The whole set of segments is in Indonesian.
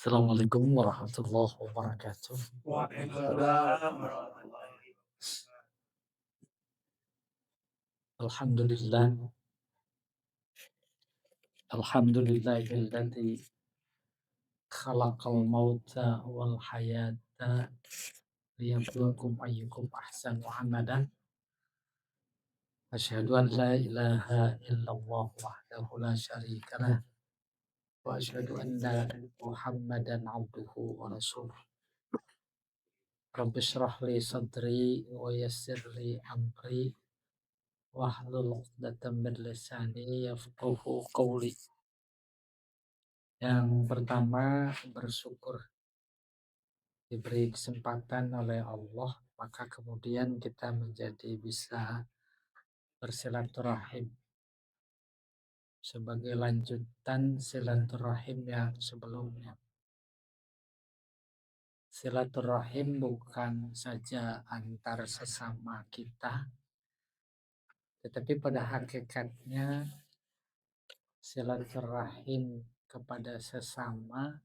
Assalamualaikum warahmatullahi wabarakatuh. Alhamdulillah, alhamdulillahilladzi khalaqal mauta wal hayata liyabluwakum ayyukum ahsanu amala. Asyhadu an la ilaha illallah wahdahu la syarikalah wa asyhadu anna Muhammadan abduhu wa rasuluh. Rabbi shrah li sadri wa yassir li amri wahlul 'uqdatam min lisani yafqahu qawli. Yang pertama, bersyukur diberi kesempatan oleh Allah, maka kemudian kita menjadi bisa bersilaturahim sebagai lanjutan silaturahim yang sebelumnya. Silaturahim bukan saja antar sesama kita, tetapi pada hakikatnya silaturahim kepada sesama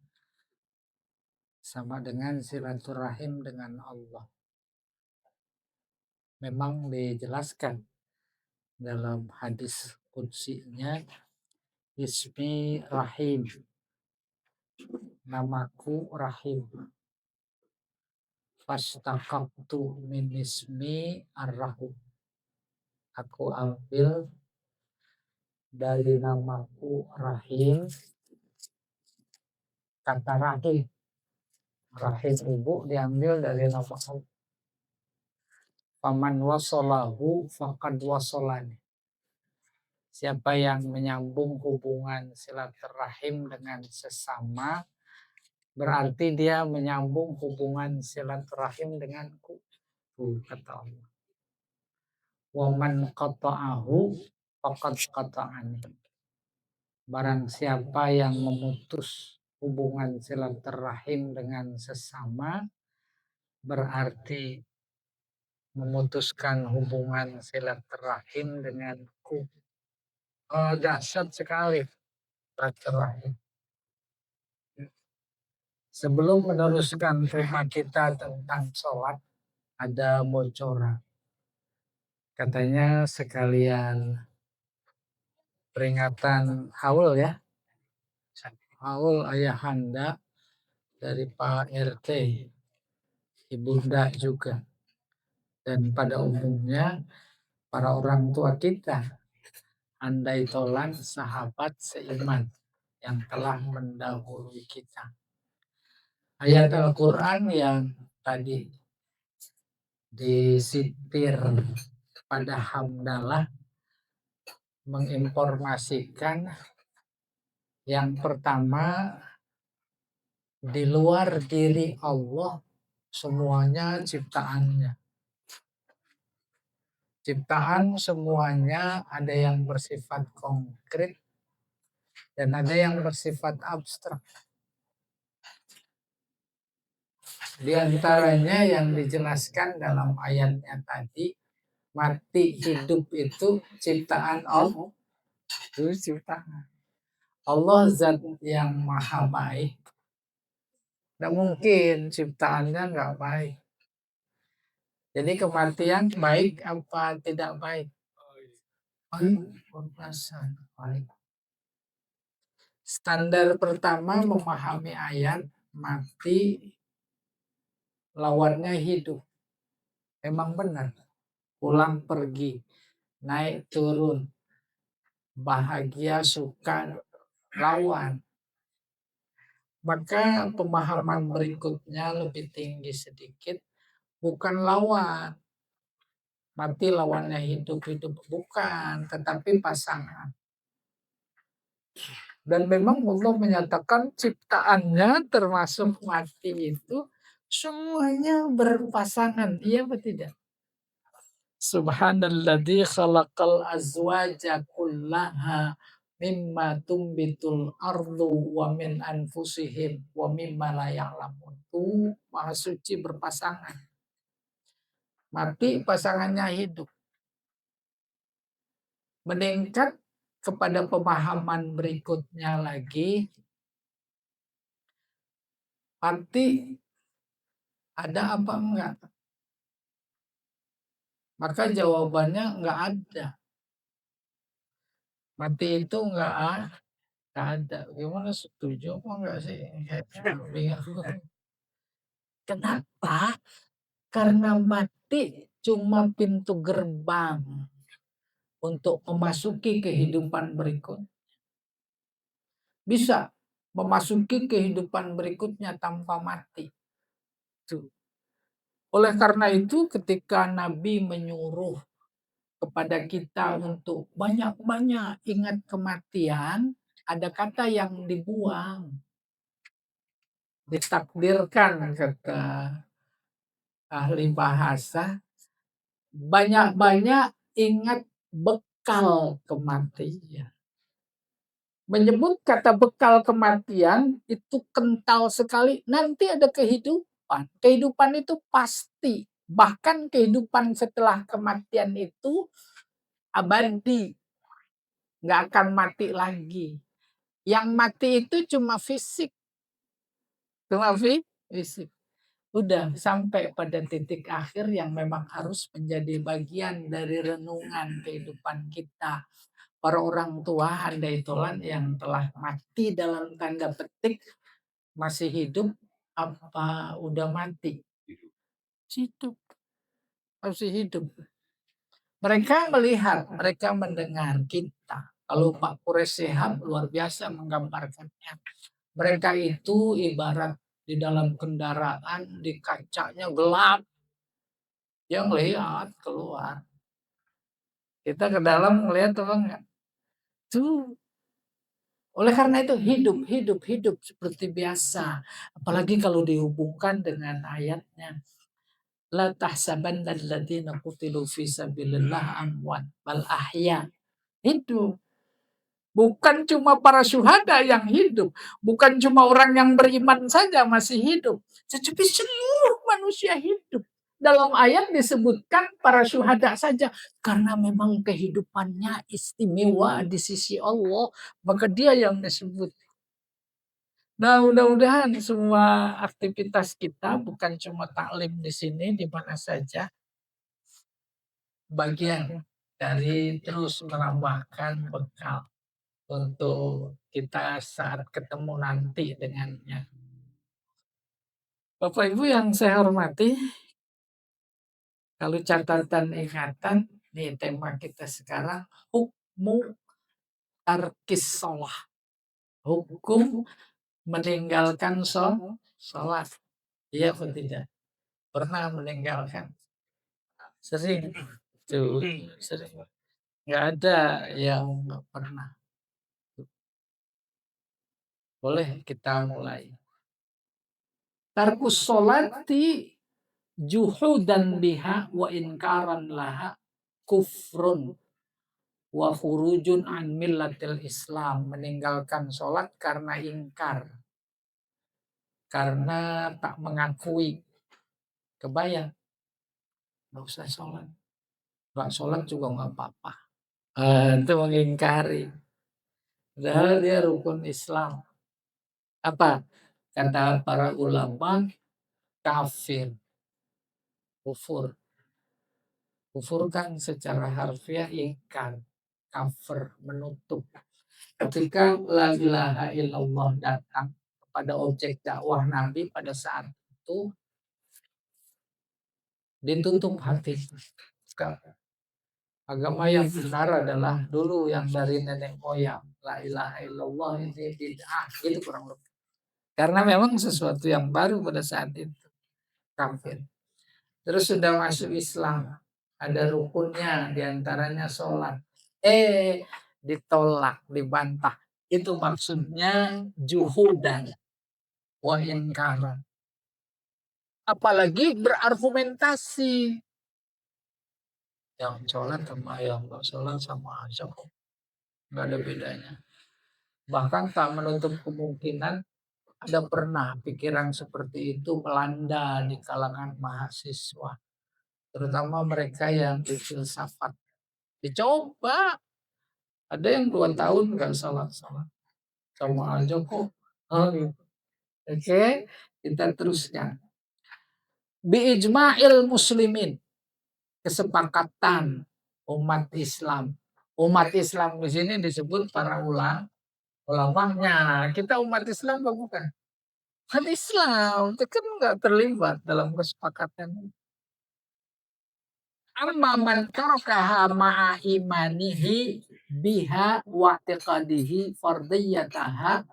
sama dengan silaturahim dengan Allah. Memang dijelaskan dalam hadis qudsinya, ismi rahim, namaku rahim, fastaqaqtu min ismi ar-rahim, aku ambil dari namaku rahim, kata rahim, rahim ibu diambil dari nama Allah. Faman wasolahu faqad wasolani. Siapa yang menyambung hubungan silaturahim dengan sesama, berarti dia menyambung hubungan silaturahim denganku. Kata Allah. Wa man qata'ahu faqad qata'ani. Barang siapa yang memutus hubungan silaturahim dengan sesama, berarti memutuskan hubungan silaturahim denganku. Dahsyat sekali silaturahim. Sebelum meneruskan tema kita tentang sholat, ada bocoran. Katanya sekalian peringatan haul ya. Haul ayahanda dari Pak RT, Ibunda juga. Dan pada umumnya para orang tua kita, andai tolan sahabat seiman yang telah mendahului kita. Ayat Al-Quran yang tadi disitir pada hamdalah menginformasikan yang pertama, di luar diri Allah semuanya ciptaannya. Ciptaan semuanya ada yang bersifat konkret dan ada yang bersifat abstrak. Di antaranya yang dijelaskan dalam ayatnya tadi, mati hidup itu ciptaan Allah. Itu ciptaan. Allah zat yang maha baik. Tidak mungkin ciptaannya nggak baik. Jadi kematian baik apa tidak baik? Baik. Standar pertama memahami ayat mati lawannya hidup. Emang benar. Pulang pergi, naik turun, bahagia suka lawan. Maka pemahaman berikutnya lebih tinggi sedikit. Bukan lawan. Mati lawannya hidup-hidup. Bukan. Tetapi pasangan. Dan memang Allah menyatakan ciptaannya termasuk mati itu semuanya berpasangan. Iya atau tidak? Subhanalladzi khalaqal azwaja kullaha mimma tumbitul ardu wa min anfusihim wa mimma la ya'lamun. Maha suci berpasangan. Mati pasangannya hidup. Meningkat kepada pemahaman berikutnya lagi, Mati ada apa enggak? Maka jawabannya enggak ada. Mati itu enggak ada. Gimana, setuju apa enggak sih? Bingung. Kenapa? Karena mati cuma pintu gerbang untuk memasuki kehidupan berikut. Bisa memasuki kehidupan berikutnya tanpa mati. Tuh. Oleh karena itu ketika Nabi menyuruh kepada kita untuk banyak-banyak ingat kematian, ada kata yang dibuang. Ditakdirkan, kata ahli bahasa, banyak-banyak ingat bekal kematian. Menyebut kata bekal kematian itu kental sekali. Nanti ada kehidupan. Kehidupan itu pasti. Bahkan kehidupan setelah kematian itu abadi. Nggak akan mati lagi. Yang mati itu cuma fisik. Cuma fisik. Udah sampai pada titik akhir yang memang harus menjadi bagian dari renungan kehidupan kita. Para orang tua handai tolan yang telah mati dalam tanda petik masih hidup apa udah mati? Hidup, masih hidup. Mereka melihat, mereka mendengar kita. Kalau Pak Kures Shihab luar biasa menggambarkannya. Mereka itu ibarat di dalam kendaraan, di kacanya gelap, yang lihat keluar. Kita ke dalam ngelihat apa enggak? Tuh. Oleh karena itu hidup seperti biasa. Apalagi kalau dihubungkan dengan ayatnya. La tahsabanna alladziina qutilu fi sabilillah amwat bal ahya. Hidup. Bukan cuma para syuhada yang hidup, bukan cuma orang yang beriman saja masih hidup, tetapi seluruh manusia hidup. Dalam ayat disebutkan para syuhada saja karena memang kehidupannya istimewa di sisi Allah, maka dia yang disebut. Nah, mudah-mudahan semua aktivitas kita bukan cuma taklim di sini, di mana saja, bagian dari terus menambahkan bekal untuk kita saat ketemu nanti dengannya. Bapak Ibu yang saya hormati, kalau catatan ingatan, nih tema kita sekarang, hukmu tarkis sholah. Hukum meninggalkan sholat. Iya atau tidak? Pernah meninggalkan? Sering. Tuh, sering. Nggak ada yang nggak pernah. Boleh kita mulai. Tarkus sholati juhudan biha wa inkaran laha kufrun wa khurujun an millatil Islam. Meninggalkan sholat karena ingkar. Karena tak mengakui. Kebayang? Nggak usah sholat. Nggak sholat juga nggak apa-apa. Itu mengingkari. Padahal dia rukun Islam. Apa? Kata para ulama, kafir. Kufur. Kufur kan secara harfiah ingkar. Cover, menutup. Ketika la ilaha illallah datang kepada objek dakwah Nabi pada saat itu, ditutup hati. Agama yang benar adalah dulu yang dari nenek moyang. La ilaha illallah ini bid'ah. Gitu kurang lebih. Karena memang sesuatu yang baru pada saat itu. Kafir. Terus sudah masuk Islam. Ada rukunnya, diantaranya sholat. Ditolak, dibantah. Itu maksudnya juhudan wa inkaran. Apalagi berargumentasi. Yang sholat sama yang nggak sholat sama aja kok. Nggak ada bedanya. Bahkan tak menutup kemungkinan ada pernah pikiran seperti itu melanda di kalangan mahasiswa. Terutama mereka yang di filsafat. Dicoba. Ada yang 2 tahun nggak sholat. Sama aja kok. Oke. Kita teruskan. Biijma'il muslimin. Kesepakatan umat Islam. Umat Islam di sini disebut para ulamanya. Kita umat Islam apa bukan? Kan Islam, itu kan nggak terlibat dalam kesepakatan. Amma man tarakaha ma'a imanihi biha wa i'tiqadihi fardiyataha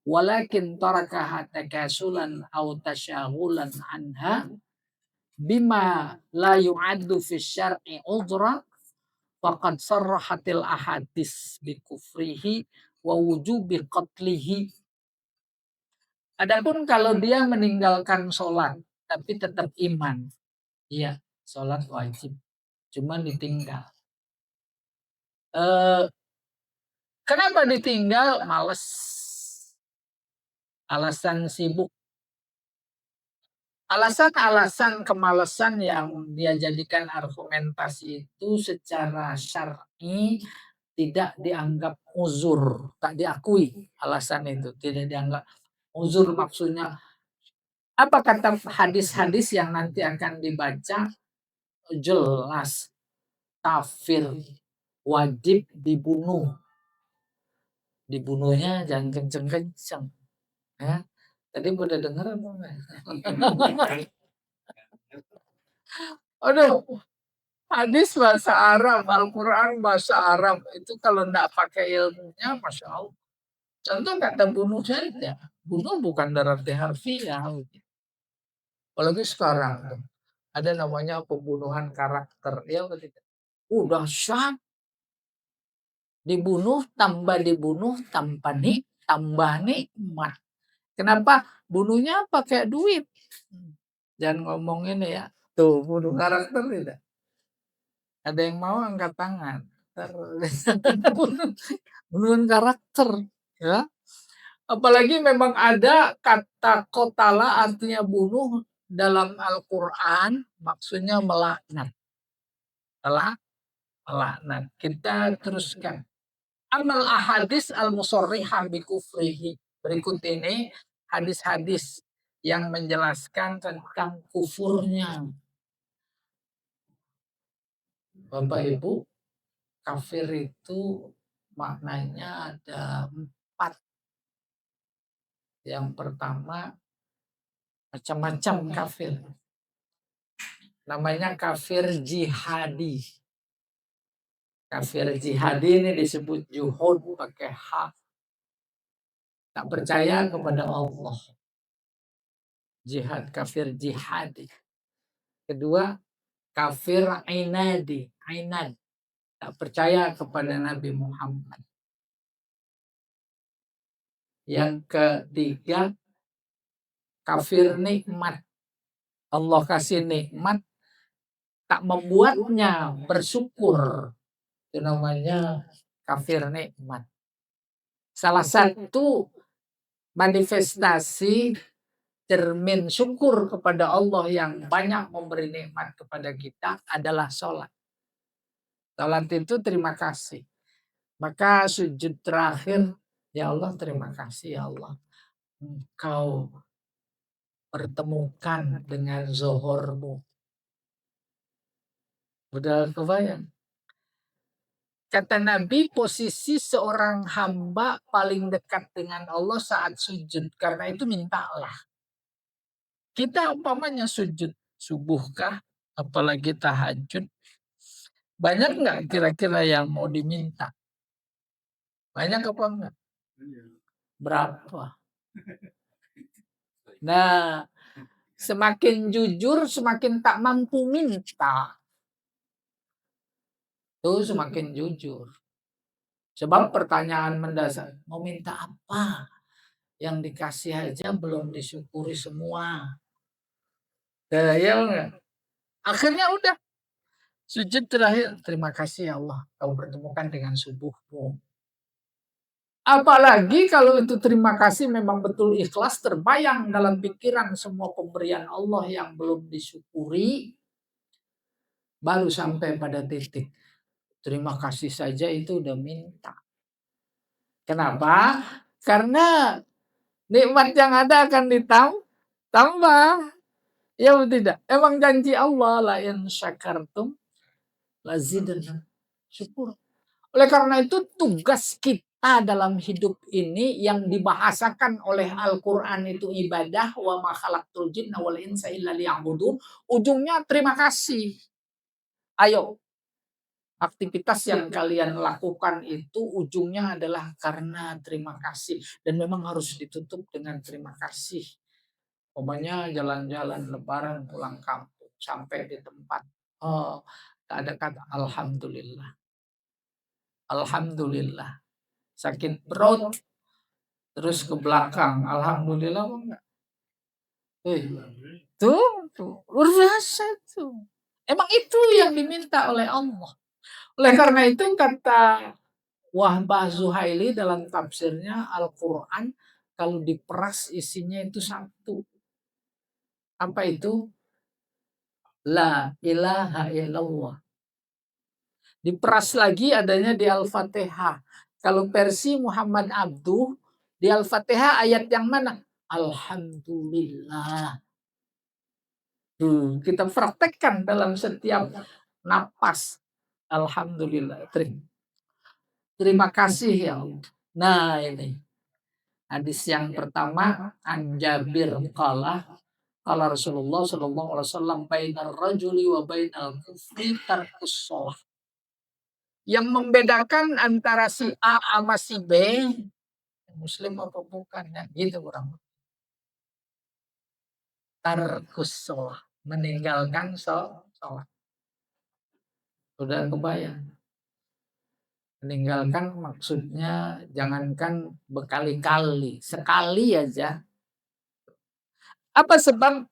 walakin tarakaha takasulan aw tashaghulan anha bima la yu'addu fi syar'i udhra faqad sarrahatil ahadits bi kufrihi wa wujubi qatlihi. Adapun kalau dia meninggalkan sholat tapi tetap iman, iya sholat wajib, cuman ditinggal. Kenapa ditinggal? Males, alasan sibuk. Alasan-alasan kemalasan yang dia jadikan argumentasi itu secara syar'i tidak dianggap uzur, tak diakui alasan itu, tidak dianggap uzur. Maksudnya apa kata hadis-hadis yang nanti akan dibaca? Jelas kafir, wajib dibunuh. Dibunuhnya jangan kenceng-kenceng. Ya. Tadi udah denger apa enggak? Aduh, hadis bahasa Arab, Al-Quran bahasa Arab. Itu kalau enggak pakai ilmunya, Masya Allah. Contoh kata bunuh saja. Bunuh bukan berarti harfiah. Apalagi sekarang. Ada namanya pembunuhan karakter. Ya, udah syah. Dibunuh tanpa tambah nikmat. Kenapa? Bunuhnya pakai duit. Jangan ngomong ini ya. Tuh, bunuh karakter tidak. Ada yang mau angkat tangan. Bunuh karakter. Ya. Apalagi memang ada kata qatala artinya bunuh dalam Al-Quran. Maksudnya melaknat. Melaknat. Kita teruskan. Amal ahadis al-musarrihah bi kufrihi. Berikut ini hadis-hadis yang menjelaskan tentang kufurnya. Bapak Ibu, kafir itu maknanya ada 4. Yang pertama, macam-macam kafir. Namanya kafir jihadi. Kafir jihadi ini disebut juhud pakai hak. Tak percaya kepada Allah. Jihad, kafir jihadi. Kedua, kafir inadi, inad. Tak percaya kepada Nabi Muhammad. Yang ketiga, kafir nikmat. Allah kasih nikmat, tak membuatnya bersyukur. Itu namanya kafir nikmat. Salah satu manifestasi cermin syukur kepada Allah yang banyak memberi nikmat kepada kita adalah sholat. Sholat itu terima kasih. Maka sujud terakhir, ya Allah terima kasih ya Allah. Engkau pertemukan dengan zohormu. Udah kebayang? Kata Nabi, posisi seorang hamba paling dekat dengan Allah saat sujud. Karena itu mintalah. Kita umpamanya sujud subuhkah, apalagi tahajud. Banyak nggak kira-kira yang mau diminta? Banyak apa enggak? Berapa? Nah, semakin jujur, semakin tak mampu minta. Tuh semakin jujur. Sebab pertanyaan mendasar, mau minta apa? Yang dikasih aja belum disyukuri semua. Ya enggak? Akhirnya udah. Sujud terakhir, terima kasih ya Allah. Kau pertemukan dengan subuhmu. Apalagi kalau itu terima kasih memang betul ikhlas, terbayang dalam pikiran semua pemberian Allah yang belum disyukuri. Baru sampai pada titik. Terima kasih saja itu udah minta. Kenapa? Karena nikmat yang ada akan Tambah. Ya tidak? Emang janji Allah la in syakartum lazidannakum. Syukur. Oleh karena itu tugas kita dalam hidup ini yang dibahasakan oleh Al-Qur'an itu ibadah wa ma khalaqtul jinna wal insa illa liya'budun. Ujungnya terima kasih. Ayo, aktivitas yang kalian lakukan itu ujungnya adalah karena terima kasih dan memang harus ditutup dengan terima kasih. Pokoknya jalan-jalan lebaran pulang kampung sampai di tempat oh ada kata alhamdulillah. Alhamdulillah. Sakit perut terus ke belakang. Alhamdulillah enggak? Tuh, luar biasa tuh. Emang itu yang diminta oleh Allah. Oleh karena itu kata Wahbah Zuhaili dalam tafsirnya Al-Quran kalau diperas isinya itu satu. Apa itu? La ilaha illallah. Diperas lagi adanya di Al-Fatihah. Kalau versi Muhammad Abduh di Al-Fatihah ayat yang mana? Alhamdulillah. Kita praktekkan dalam setiap napas. Alhamdulillah. Terima kasih ya Allah. Nah ini. Hadis yang pertama an Jabir qala qala Rasulullah sallallahu alaihi wasallam bainar rajuli wa bainal kufri tarkus shalah. Yang membedakan antara si A sama si B muslim apa bukan ya gitu kurang. Tarkus shalah, meninggalkan sholat. Sudah kebayang. Meninggalkan maksudnya jangankan berkali-kali, sekali aja. Apa sebab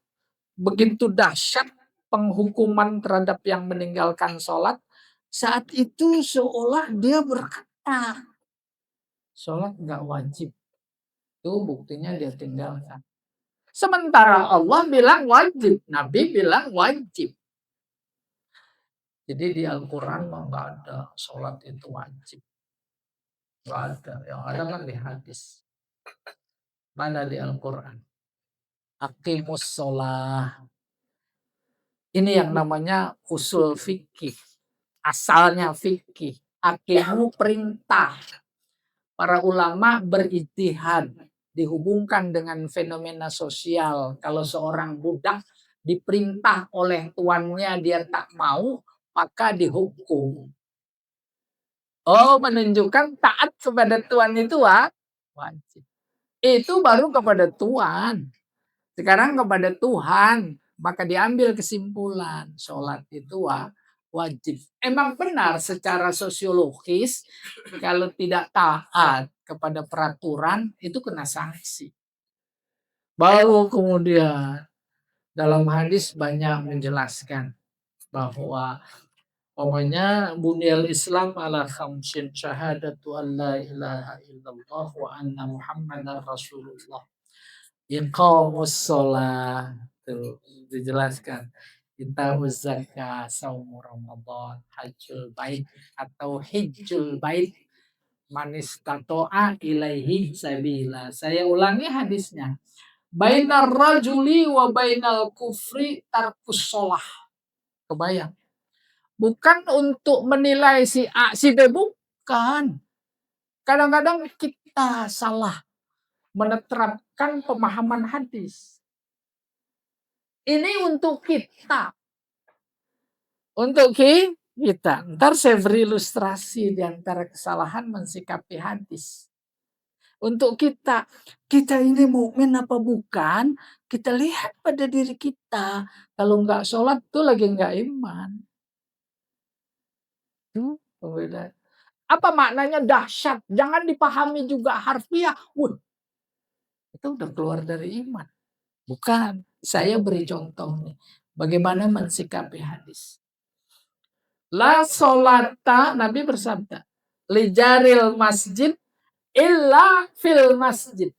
begitu dahsyat penghukuman terhadap yang meninggalkan sholat? Saat itu seolah dia berkata, sholat nggak wajib. Itu buktinya dia tinggalkan. Sementara Allah bilang wajib, Nabi bilang wajib. Jadi di Al-Quran nggak ada sholat itu wajib. Nggak ada. Yang ada kan di hadis. Mana di Al-Quran? Aqimus sholah. Ini yang namanya usul fikih. Asalnya fikih. Aqimu perintah. Para ulama berijtihad. Dihubungkan dengan fenomena sosial. Kalau seorang budak diperintah oleh tuannya dia tak mau, maka dihukum. Oh, menunjukkan taat kepada tuan itu wajib. Itu baru kepada tuan. Sekarang kepada Tuhan, maka diambil kesimpulan sholat itu wajib. Emang benar secara sosiologis kalau tidak taat kepada peraturan itu kena sanksi. Baru kemudian dalam hadis banyak menjelaskan bahwa pokoknya bunyal Islam ala khamsin syahadatu an la ilaha illallah wa anna muhammadar rasulullah. Iqamus sholat tuh dijelaskan. Kitabuz zakah, saum Ramadan, hajjul bait atau hijjul bait manis tato'a ilaihi sabila. Saya ulangi hadisnya. Bainar rajuli wa bainal kufri tarkus sholah. Kebayang. Bukan untuk menilai si A, si B, bukan. Kadang-kadang kita salah menerapkan pemahaman hadis. Ini untuk kita. Untuk kita. Ntar saya beri ilustrasi di antara kesalahan mensikapi hadis. Untuk kita. Kita ini mukmin apa bukan? Kita lihat pada diri kita. Kalau nggak sholat tuh lagi nggak iman. Tuh perbedaan. Apa maknanya dahsyat? Jangan dipahami juga harfiah. Itu udah keluar dari iman. Bukan. Saya beri contoh nih. Bagaimana mensikapi hadis. La solata, Nabi bersabda. Lijaril masjid illa fil masjid.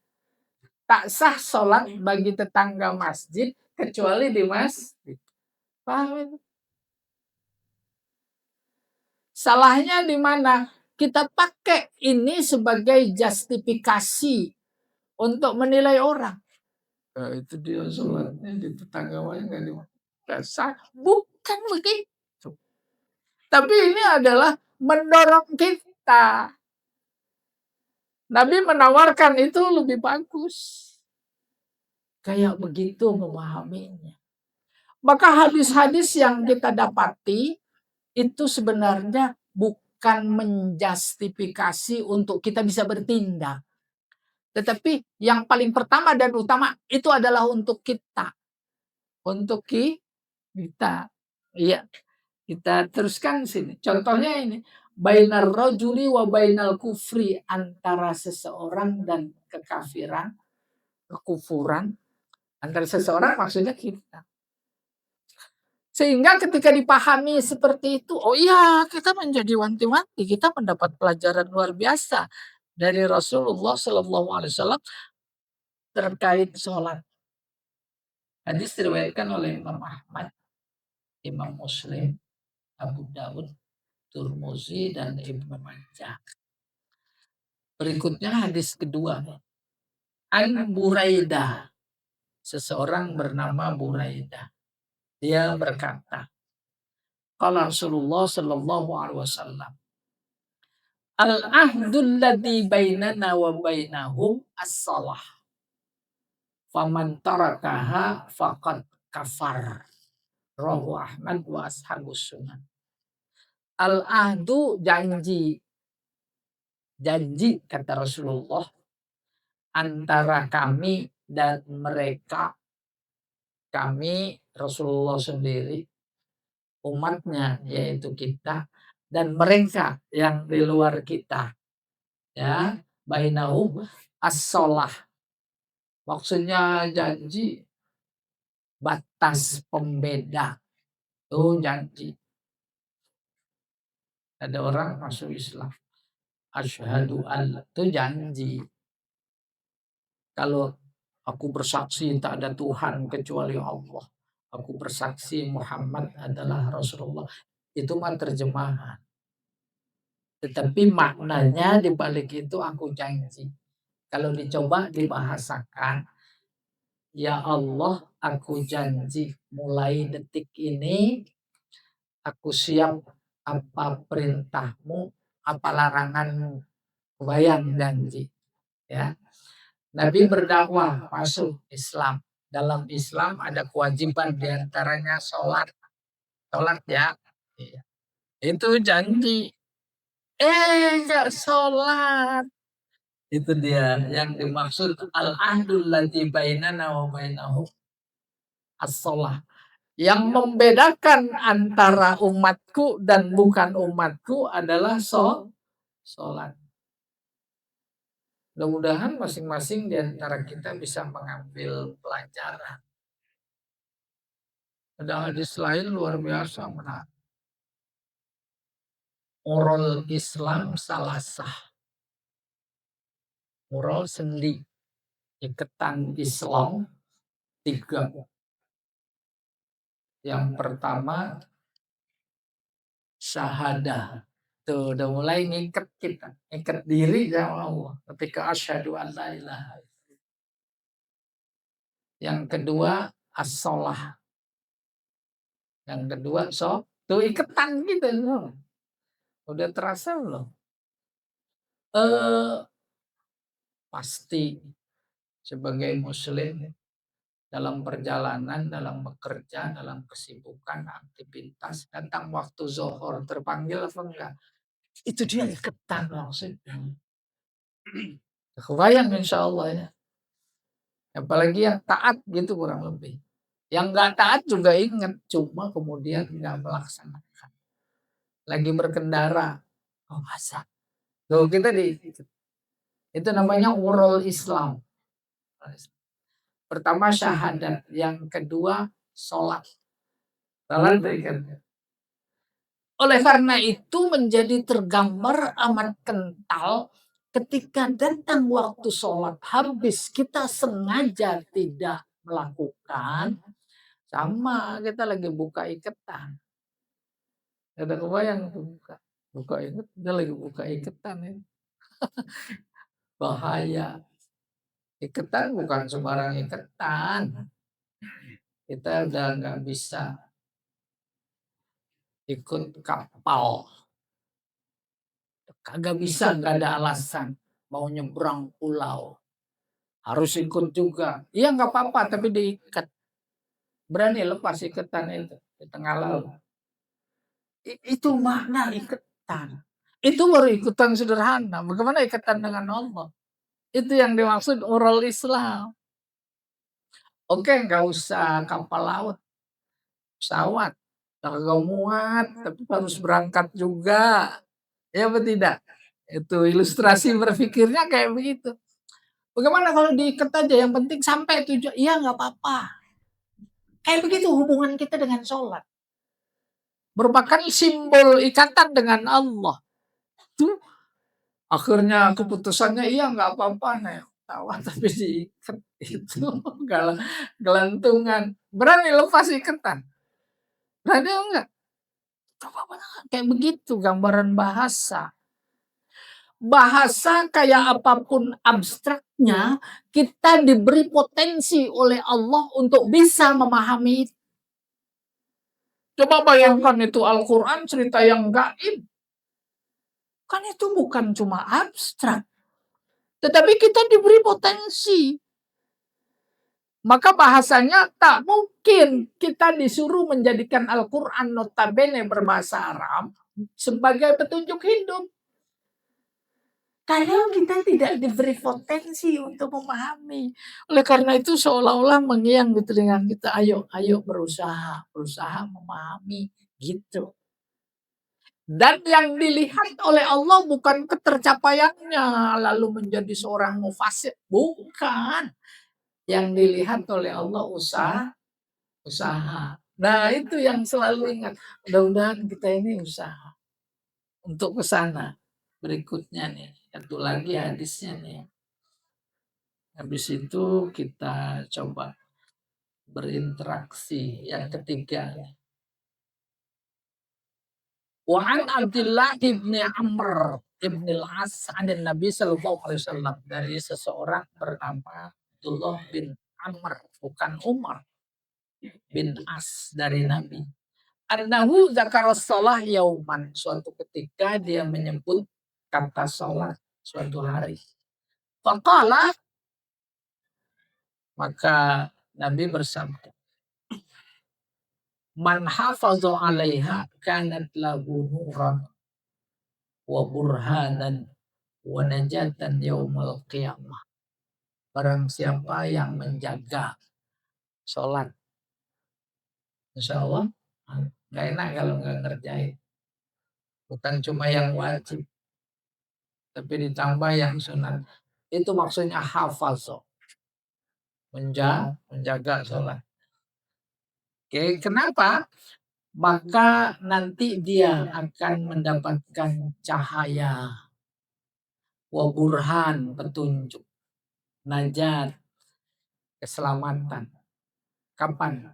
Tak sah sholat bagi tetangga masjid kecuali di masjid. Paham itu? Salahnya di mana? Kita pakai ini sebagai justifikasi untuk menilai orang. Itu dia sholatnya di tetangganya nggak sah. Bukan begitu. Tapi ini adalah mendorong kita. Nabi menawarkan itu lebih bagus. Kayak begitu memahaminya. Maka hadis-hadis yang kita dapati itu sebenarnya bukan menjustifikasi untuk kita bisa bertindak. Tetapi yang paling pertama dan utama itu adalah untuk kita. Untuk kita. Iya, kita teruskan sini. Contohnya ini. Bainar rajuli wa bainal kufri, antara seseorang dan kekafiran, kekufuran. Antara seseorang maksudnya kita. Sehingga ketika dipahami seperti itu, oh iya, kita menjadi wanti-wanti, kita mendapat pelajaran luar biasa dari Rasulullah Shallallahu Alaihi Wasallam terkait sholat. Hadis diriwayatkan oleh Imam Ahmad, Imam Muslim, Abu Daud, Turmuzi, dan Ibnu Majah. Berikutnya hadis kedua. An Buraidah. Seseorang bernama Buraidah. Dia berkata, qala Rasulullah Shallallahu Alaihi Wasallam, al-ahdul ladzi bainana wa bainahum as-shalah. Faman tarakaha faqad kafar. Rawahu Ahmad wa ashabus sunan. Al-ahdu janji. Janji kata Rasulullah antara kami dan mereka. Kami Rasulullah sendiri, umatnya yaitu kita, dan mereka yang di luar kita. Ya, bainahum as-shalah. Maksudnya janji batas pembeda. Itu janji. Ada orang masuk Islam. Asyhadu an, itu janji. Kalau aku bersaksi tak ada Tuhan kecuali Allah. Aku bersaksi Muhammad adalah Rasulullah. Itu mah terjemahan. Tetapi maknanya di balik itu aku janji. Kalau dicoba dibahasakan, ya Allah, aku janji mulai detik ini aku siap apa perintahmu, apa laranganmu. Bayang janji. Ya. Nabi berdakwah masuk Islam. Dalam Islam ada kewajiban diantaranya sholat. Sholat ya. Iya. Itu janji. Enggak sholat. Itu dia yang dimaksud al-ahdul ladzi bainana wa bainahum as-shalah. Yang membedakan antara umatku dan bukan umatku adalah sholat. Mudah-mudahan masing-masing di antara kita bisa mengambil pelajaran. Ada hadis lain luar biasa menarik. Moral Islam salasah. Moral sendi. Ikatan Islam 3. Yang pertama syahadah. Tuh udah mulai ngikat kita. Ngikat diri sama Allah. Ketika asyhadu an la ilaha. Yang kedua as-shalah. Yang kedua tuh iketan gitu loh. Udah terasa belum? Pasti sebagai muslim dalam perjalanan, dalam bekerja, dalam kesibukan, aktivitas, datang waktu zuhur terpanggil apa enggak? Itu dia iketan maksudnya. Kebayang insya Allah ya. Apalagi yang taat gitu kurang lebih. Yang enggak taat juga ingat, cuma kemudian enggak melaksanakan. Lagi berkendara, oh masa? Tuh kita itu namanya moral Islam. Pertama syahadat, yang kedua sholat. Oleh karena itu menjadi tergambar amat kental ketika datang waktu sholat habis kita sengaja tidak melakukan, sama kita lagi buka iketan. Ada kebayang buka iket, dia lagi buka iketan ya. Bahaya. Iketan bukan sembarang iketan. Kita udah nggak bisa ikut kapal, kagak bisa, nggak ada alasan mau nyebrang pulau, harus ikut juga. Iya nggak apa-apa, tapi diikat. Berani lepas iketan itu di tengah laut. Itu makna iketan. Itu baru ikutan sederhana. Bagaimana ikatan dengan Allah? Itu yang dimaksud moral Islam. Oke, nggak usah kapal laut, pesawat. Kagak muat, tapi harus berangkat juga. Ya apa tidak? Itu ilustrasi berpikirnya kayak begitu. Bagaimana kalau diikat aja, yang penting sampai tujuan. Iya nggak apa-apa. Kayak begitu hubungan kita dengan sholat. Merupakan simbol ikatan dengan Allah. Tuh, akhirnya keputusannya iya nggak apa-apa nih. Tawa tapi diikat itu gelantungan. Berani lepas ikatan. Berani enggak? Kayak begitu gambaran bahasa. Bahasa kayak apapun abstraknya, kita diberi potensi oleh Allah untuk bisa memahami itu. Coba bayangkan itu Al-Quran cerita yang gaib. Kan itu bukan cuma abstrak. Tetapi kita diberi potensi. Maka bahasanya tak mungkin kita disuruh menjadikan Al-Quran notabene berbahasa Arab sebagai petunjuk hidup. Karena kita tidak diberi potensi untuk memahami. Oleh karena itu seolah-olah mengiang di telinga kita, ayo berusaha memahami gitu. Dan yang dilihat oleh Allah bukan ketercapaiannya lalu menjadi seorang mufasir, bukan. Yang dilihat oleh Allah usaha. Nah, itu yang selalu ingat. Mudah-mudahan kita ini usaha untuk ke sana. Berikutnya nih, satu lagi hadisnya nih. Habis itu kita coba berinteraksi. Yang ketiga. Wa an Abdullah ibni Amr ibn al-As an Nabi sallallahu alaihi wasallam, dari seseorang bernama Abdullah bin Amr, bukan Umar, bin As, dari Nabi. Annahu zakara shalah yauman, suatu ketika dia menyebut kata salat suatu hari. Faqala, maka Nabi bersabda, man hafadha 'alaiha kanat lahu nuran wa burhanan wa najatan yaumal qiyamah. Barang siapa yang menjaga sholat, insya Allah nggak enak kalau nggak ngerjain. Bukan cuma yang wajib, tapi ditambah yang sunat. Itu maksudnya hafazah, menjaga sholat. Oke, kenapa? Maka nanti dia akan mendapatkan cahaya, wa burhan, petunjuk, najat, keselamatan. Kapan?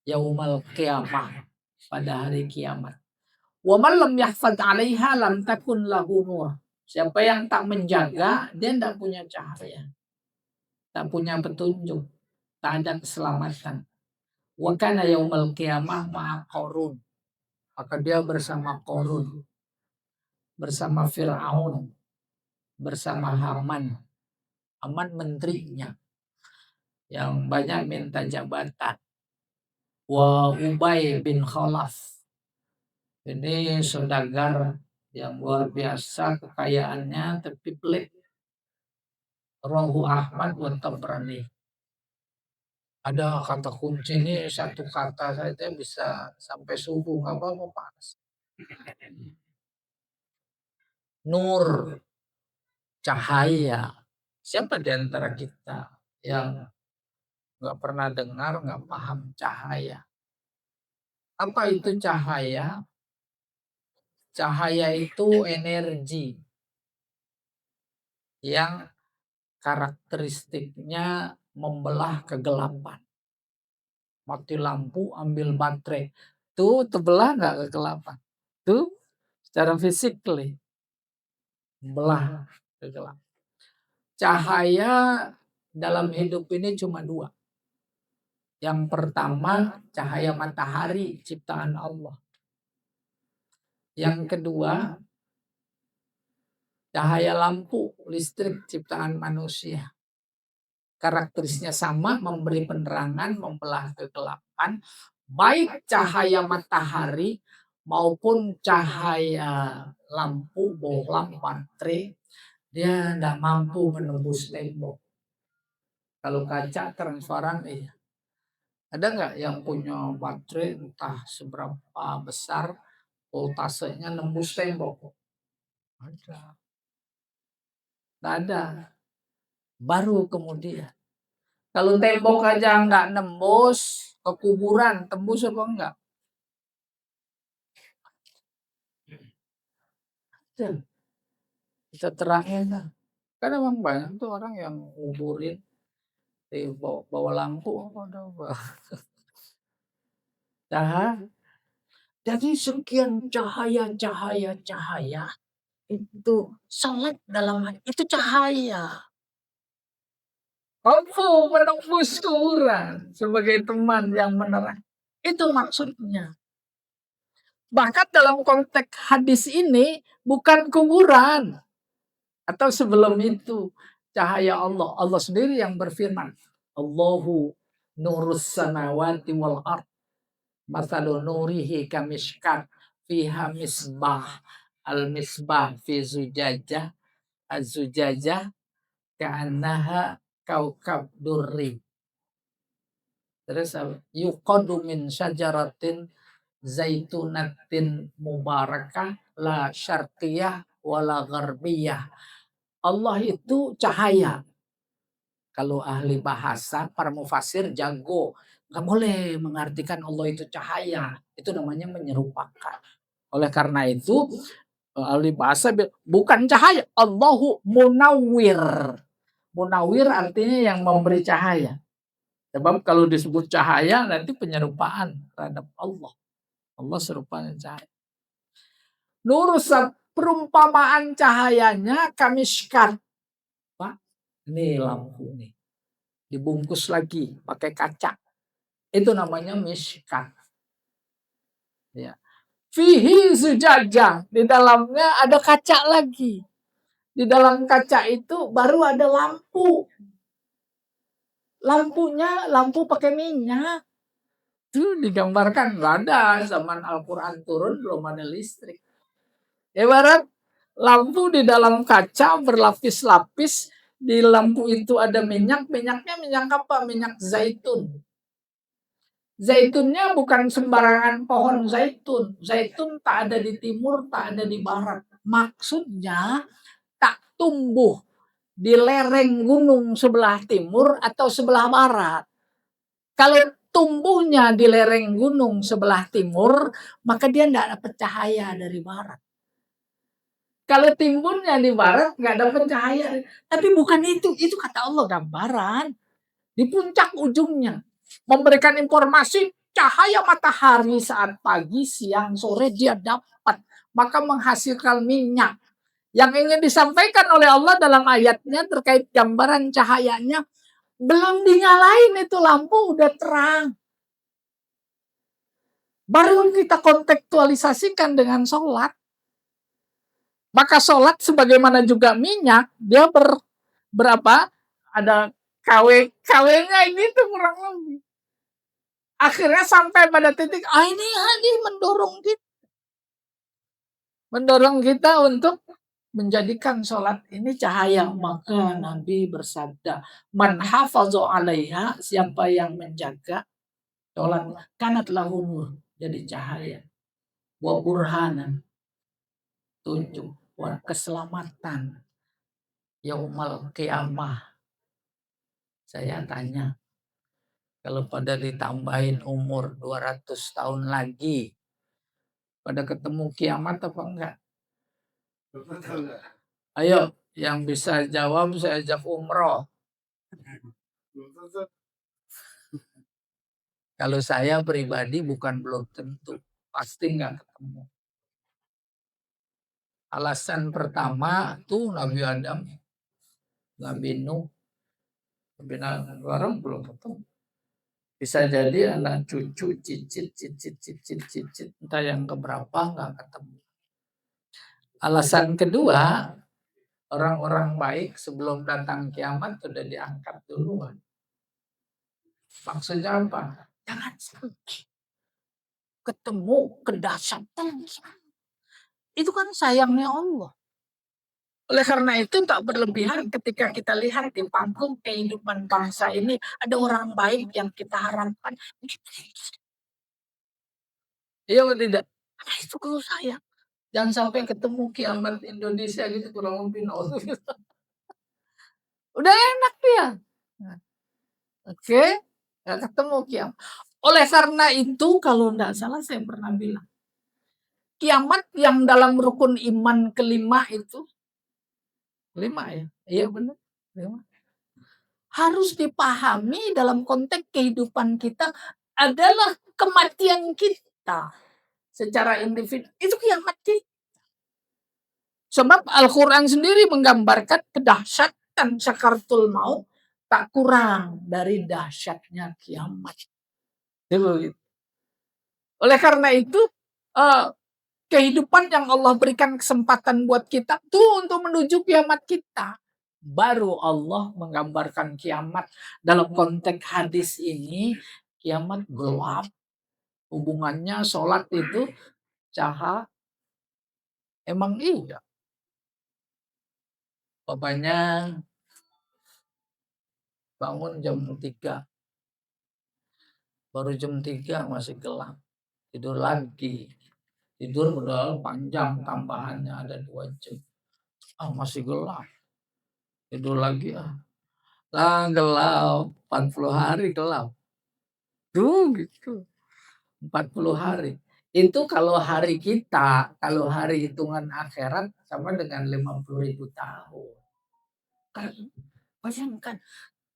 Yaumal qiyamah, pada hari kiamat. Wa man lam yahfaz 'alaiha lam takun lahu nur. Siapa yang tak menjaga, dia tidak punya cahaya, tak punya petunjuk, tak ada keselamatan. Wa kana yaumal qiyamah ma'a Qarun. Maka dia bersama Qarun, bersama Fir'aun, bersama Haman. Haman menterinya yang banyak minta jabatan. Wa Ubay bin Khalaf. Ini saudagar yang luar biasa kekayaannya, tapi pelit. Rawahu Ahmad wa Tabrani. Ada kata kunci ini, satu kata saja bisa sampai subuh, nggak apa-apa Pak. Nur, cahaya. Siapa di antara kita yang nggak pernah dengar, nggak paham cahaya? Apa itu cahaya? Cahaya itu energi yang karakteristiknya membelah kegelapan. Mati lampu, ambil baterai. Tuh terbelah nggak kegelapan? Tuh secara membelah kegelapan. Cahaya dalam hidup ini cuma dua. Yang pertama, cahaya matahari ciptaan Allah. Yang kedua, cahaya lampu listrik ciptaan manusia. Karakteristiknya sama, memberi penerangan, membelah kegelapan, baik cahaya matahari maupun cahaya lampu, bohlam, baterai, dia tidak mampu menembus tembok. Kalau kaca transparan, iya. Ada nggak yang punya baterai entah seberapa besar voltasenya nembus tembok? Ada. Nggak ada. Baru kemudian. Kalau tembok aja nggak nembus, ke kuburan tembus apa enggak? Bisa terangnya. Kan emang banyak tuh orang yang nguburin di bawa lampu. Cahaya. Jadi sekian cahaya itu salat dalam itu cahaya. Mampu menembus kuburan sebagai teman yang menerang. Itu maksudnya. Bahkan dalam konteks hadis ini bukan kuburan. Atau sebelum itu cahaya Allah. Allah sendiri yang berfirman. Allahu nurus samawati wal ard. Masalu nurihi kamishkat fiha misbah. Al misbah fi zujajah. Az-zujajah ka'annaha kaukab durri. Terus yuqadu min syajaratin zaitunatin mubarakah la syarqiyah wala gharbiyah. Allah itu cahaya. Kalau ahli bahasa, para mufasir jago. Nggak boleh mengartikan Allah itu cahaya. Itu namanya menyerupakan. Oleh karena itu, ahli bahasa bukan cahaya. Allahu munawwir. Munawwir artinya yang memberi cahaya. Sebab kalau disebut cahaya nanti penyerupaan terhadap Allah. Allah serupa dengan cahaya. Nurusat perumpamaan cahayanya kamishkat. Pak, ini lampu nih. Dibungkus lagi pakai kaca. Itu namanya mishkat. Ya. Fihi zujajah. Di dalamnya ada kaca lagi. Di dalam kaca itu baru ada lampu. Lampunya lampu pakai minyak. Itu digambarkan nggak ada zaman Al-Quran turun belum ada listrik. Ibarat lampu di dalam kaca berlapis-lapis, di lampu itu ada minyak, minyaknya minyak apa? Minyak zaitun. Zaitunnya bukan sembarangan pohon zaitun. Zaitun tak ada di timur, tak ada di barat. Maksudnya tak tumbuh di lereng gunung sebelah timur atau sebelah barat. Kalau tumbuhnya di lereng gunung sebelah timur, maka dia tidak dapat cahaya dari barat. Kalau timbunnya di barat, nggak dapat cahaya. Tapi bukan itu kata Allah gambaran. Di puncak ujungnya. Memberikan informasi cahaya matahari saat pagi, siang, sore dia dapat. Maka menghasilkan minyak. Yang ingin disampaikan oleh Allah dalam ayatnya terkait gambaran cahayanya, belum dinyalain itu lampu udah terang. Baru kita kontekstualisasikan dengan sholat. Maka sholat sebagaimana juga minyak, dia berapa? Ada KW-nya ini tuh kurang lebih. Akhirnya sampai pada titik, ini mendorong kita untuk menjadikan sholat ini cahaya. Maka Nabi bersabda, man hafazu 'alaiha, siapa yang menjaga sholat, kanat lahu nur, jadi cahaya. Wa burhanan, tunjuk, wa keselamatan. Yaumal qiyamah. Saya tanya, kalau pada ditambahin umur 200 tahun lagi, pada ketemu kiamat apa enggak? Ayo, yang bisa jawab saya ajak umroh. Kalau saya pribadi bukan belum tentu, pasti enggak ketemu. Alasan pertama tuh Nabi Adam, Nabi Nuh, Binatang bareng belum ketemu. Bisa jadi anak cucu, cicit, entah yang keberapa nggak ketemu. Alasan kedua, orang-orang baik sebelum datang kiamat sudah diangkat duluan. Maksudnya apa? Jangan sampai ketemu kedahsyatan. Itu kan sayangnya Allah. Oleh karena itu tak berlebihan ketika kita lihat di panggung kehidupan bangsa ini ada orang baik yang kita harapkan. Iya atau tidak? Nah, itu kalau sayang. Jangan sampai ketemu kiamat Indonesia gitu kurang lebih nol. Udah enak dia. Oke, nggak ketemu kiamat. Oleh karena itu kalau tidak salah saya pernah bilang kiamat yang dalam rukun iman kelima itu 5 ya, iya benar 5. Harus dipahami dalam konteks kehidupan kita adalah kematian kita secara individu. Itu kiamat kita. Sebab Al-Quran sendiri menggambarkan kedahsyatan sakaratul maut tak kurang dari dahsyatnya kiamat. Oleh karena itu, kehidupan yang Allah berikan kesempatan buat kita tuh untuk menuju kiamat kita. Baru Allah menggambarkan kiamat dalam konteks hadis ini, kiamat gelap. Hubungannya sholat itu cahaya. Emang iya. Bapaknya bangun jam 3. Baru jam 3 masih gelap. Tidur lagi. Tidur udah panjang tambahannya ada 2 jam. Masih gelap. Tidur lagi gelap. 40 hari gelap. Tuh gitu. 40 hari. Itu kalau hari kita, kalau hari hitungan akhirat sama dengan 50.000 tahun. Kan, bayangkan.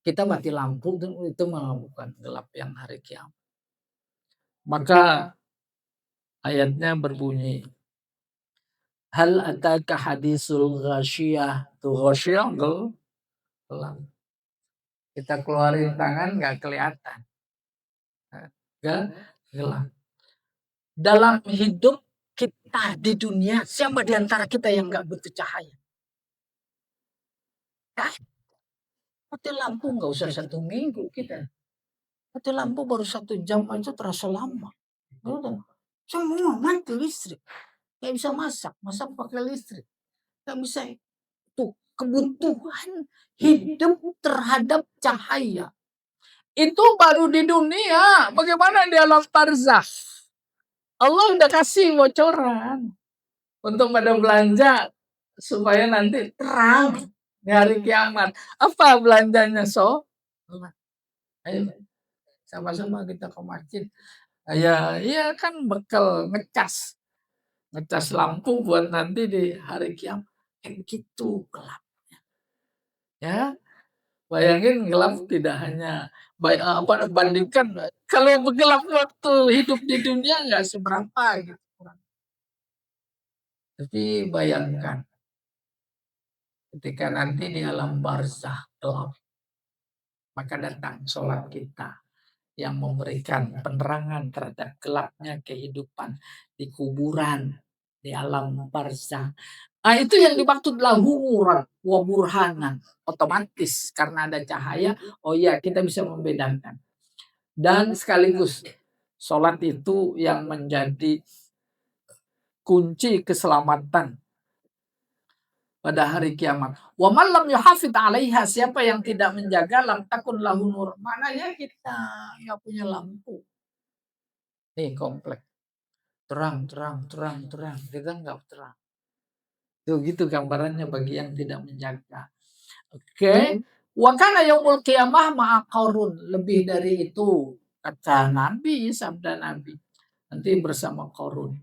Kita mati lampu itu malah bukan gelap yang hari kiamat. Maka ayatnya berbunyi, hal ataka hadisul ghasyiyah. Tuh ghasyiyah gelap. Kita keluarin tangan nggak kelihatan. Gelap. Dalam hidup kita di dunia, siapa di antara kita yang nggak butuh cahaya? Mati lampu nggak usah 1 minggu kita. Mati lampu baru 1 jam aja terasa lama. Udah. Semua mati listrik. Nggak bisa masak pakai listrik. Nggak bisa. Tuh, kebutuhan hidup terhadap cahaya. Itu baru di dunia. Bagaimana di alam barzakh? Allah udah kasih bocoran untuk pada belanja supaya nanti terang di hari kiamat. Apa belanjanya Ayo sama-sama kita ke masjid. Ya kan bekal ngecas lampu buat nanti di hari kiamat. Kayak gitu gelapnya. Ya, bayangin gelap tidak hanya bandingkan kalau gelap waktu hidup di dunia nggak seberapa gitu. Tapi bayangkan ketika nanti di alam barzakh gelap, maka datang sholat kita yang memberikan penerangan terhadap gelapnya kehidupan di kuburan, di alam barzakh. Itu yang dimaksud lahuran wa burhanan. Otomatis karena ada cahaya, kita bisa membedakan. Dan sekaligus sholat itu yang menjadi kunci keselamatan pada hari kiamat. Wa man lam yuhafidz 'alaiha, siapa yang tidak menjaga lam takun lahu nur. Maknanya kita nggak punya lampu. Nih komplek. Terang. Kita nggak terang. Tuh gitu gambarannya bagi yang tidak menjaga. Oke. Wa kana yaumul qiyamah ma'a qarun. Lebih dari itu kata Nabi, sabda Nabi. Nanti bersama Qarun.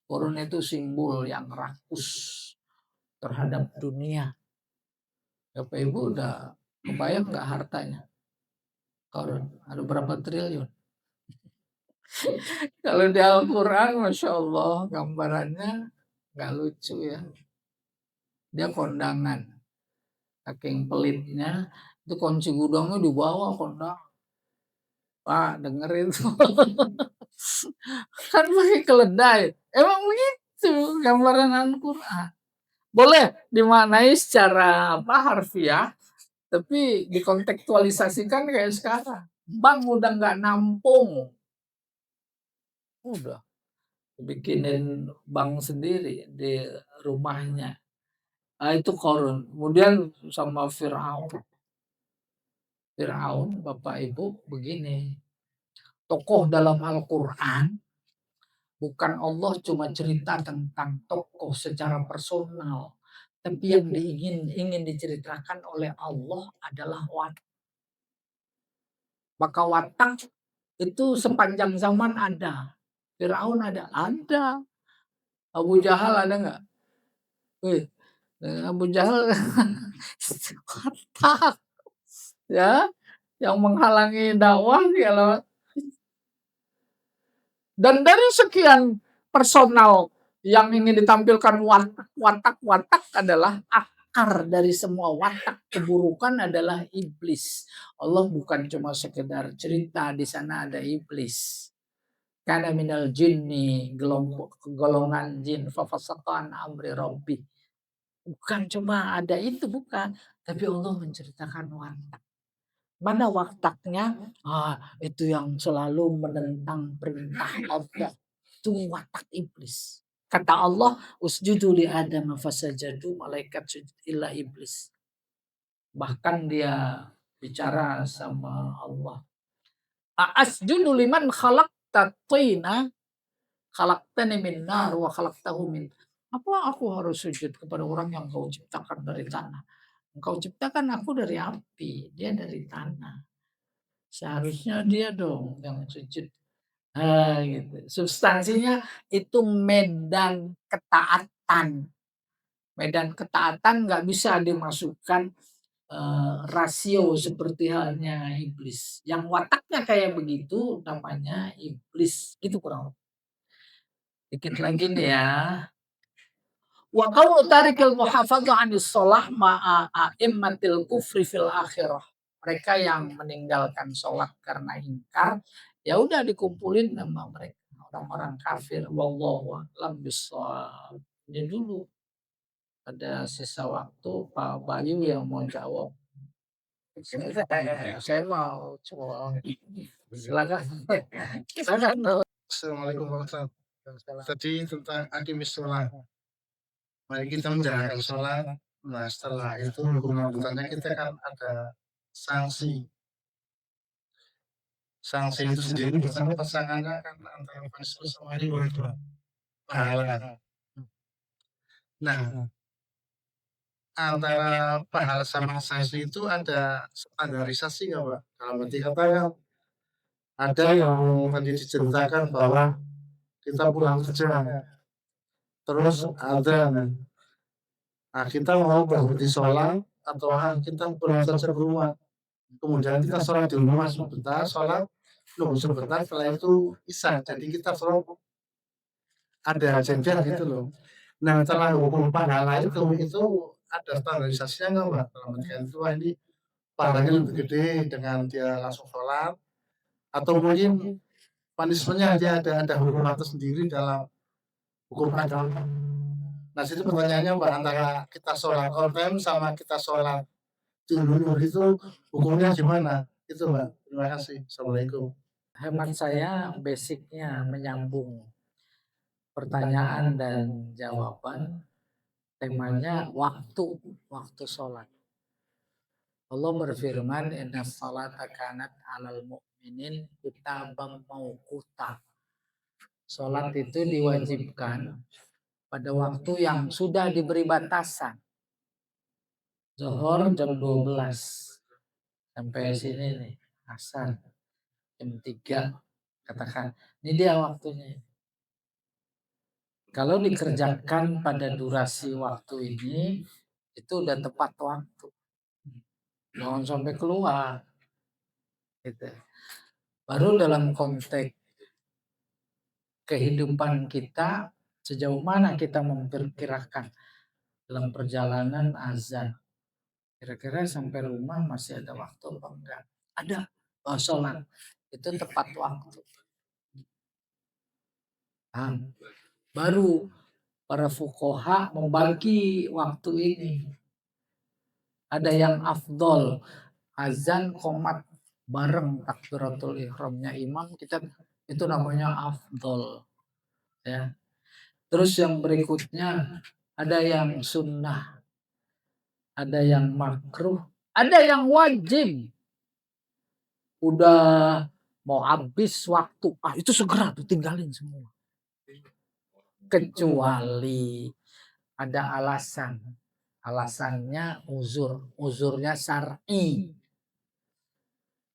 Qarun itu simbol yang rakus terhadap dunia. Bapak Ibu udah kebayang nggak hartanya? Qarun ada berapa triliun? Kalau di Al-Quran, Masya Allah, gambarannya nggak lucu ya. Dia kondangan. Saking pelitnya, itu kunci gudangnya dibawa kondangan, "Pak dengerin tuh." Kan pakai keledai, emang begitu gambaran Al-Qur'an. Boleh dimaknai secara apa, harfiah, tapi dikontekstualisasikan kayak sekarang, "Bang udah nggak nampung." Udah bikinin bank sendiri di rumahnya. Ah, itu Qarun. Kemudian sama Firaun. Firaun, Bapak Ibu, begini, tokoh dalam Al-Qur'an bukan Allah cuma cerita tentang tokoh secara personal, tapi yang ingin diceritakan oleh Allah adalah watak. Maka watak itu sepanjang zaman ada. Firaun ada? Ada. Abu Jahal ada nggak? Wih, Abu Jahal watak ya, yang menghalangi dakwah dia lewat. Dan dari sekian personal yang ingin ditampilkan watak-watak adalah akar dari semua watak keburukan adalah iblis. Allah bukan cuma sekedar cerita di sana ada iblis. Kana minal jinni, golongan jin, fafasaqa an amri rabbi. Bukan cuma ada itu, bukan. Tapi Allah menceritakan watak. Mana wataknya? Ah, itu yang selalu menentang perintah Allah. Itu watak iblis. Kata Allah, usjudu li Adam fasajadu, malaikat sujud illa iblis. Bahkan dia bicara sama Allah. Asjudu liman khalaqta tina, khalaqtani min nar wa khalaqtahu min. Apa aku harus sujud kepada orang yang kau ciptakan dari tanah? Engkau ciptakan aku dari api, dia dari tanah. Seharusnya dia dong yang sujud. Gitu. Substansinya itu medan ketaatan. Medan ketaatan nggak bisa dimasukkan rasio seperti halnya iblis. Yang wataknya kayak begitu namanya iblis. Itu kurang. Dikit lagi nih ya. Wa qawlu tarikil muhafadzah 'anis shalah ma'a a'immatil kufri fil akhirah. Mereka yang meninggalkan sholat karena ingkar, ya udah dikumpulin sama mereka orang-orang kafir. Wallahu a'lam bishawab. Ini dulu ada sisa waktu Pak Bayu yang mau jawab. Saya mau coba. Silakan. Silakan. Assalamualaikum warahmatullahi wabarakatuh. Tadi tentang akimis sholat. Mari kita menjalankan sholat. Nah, setelah itu hukum lanjutannya kita kan ada sanksi. Sanksi itu sendiri bersama pasangannya kan antara pasal sama riwayat pahala. Nah, antara pahala sama sanksi itu ada standarisasi nggak Pak? Dalam arti kata kan ada yang tadi diceritakan bahwa kita pulang kerja, terus ada nah, kita mau berhenti sholat atau kita pulang kerja ke rumah. Kemudian kita sholat di rumah sebentar, sholat nunggu sebentar, setelah itu isya. Jadi kita sholat ada jeda gitu loh. Nah, setelah hukum pahala itu ada standarisasinya nggak Pak? Dalam artian itu ini pahalanya lebih gede dengan dia langsung sholat, atau mungkin punishmentnya dia ada hukum tersendiri dalam hukum agama. Nah, situ pertanyaannya Mbak, antara kita sholat on time sama kita sholat dulu itu hukumnya gimana? Itu Mbak. Terima kasih. Assalamualaikum. Hemat saya basicnya menyambung pertanyaan dan jawaban. Temanya waktu sholat. Allah berfirman, inna salata kanat alal mu'minin kitaban mauquta. Sholat itu diwajibkan pada waktu yang sudah diberi batasan. Zuhur jam 12. Sampai sini nih, asar jam 3. Katakan, ini dia waktunya. Kalau dikerjakan pada durasi waktu ini, itu udah tepat waktu. Jangan sampai keluar. Gitu. Baru dalam konteks kehidupan kita, sejauh mana kita memperkirakan dalam perjalanan azan. Kira-kira sampai rumah masih ada waktu apa enggak? Ada. Oh, sholat. Itu tepat waktu. Nah, baru para fuqaha membagi waktu ini. Ada yang afdol, azan qomat bareng takbiratul ihramnya imam, kita itu namanya afdol, ya. Terus yang berikutnya ada yang sunnah, ada yang makruh, ada yang wajib. Udah mau habis waktu, itu segera tuh tinggalin semua. Kecuali ada alasan. Alasannya uzurnya syar'i.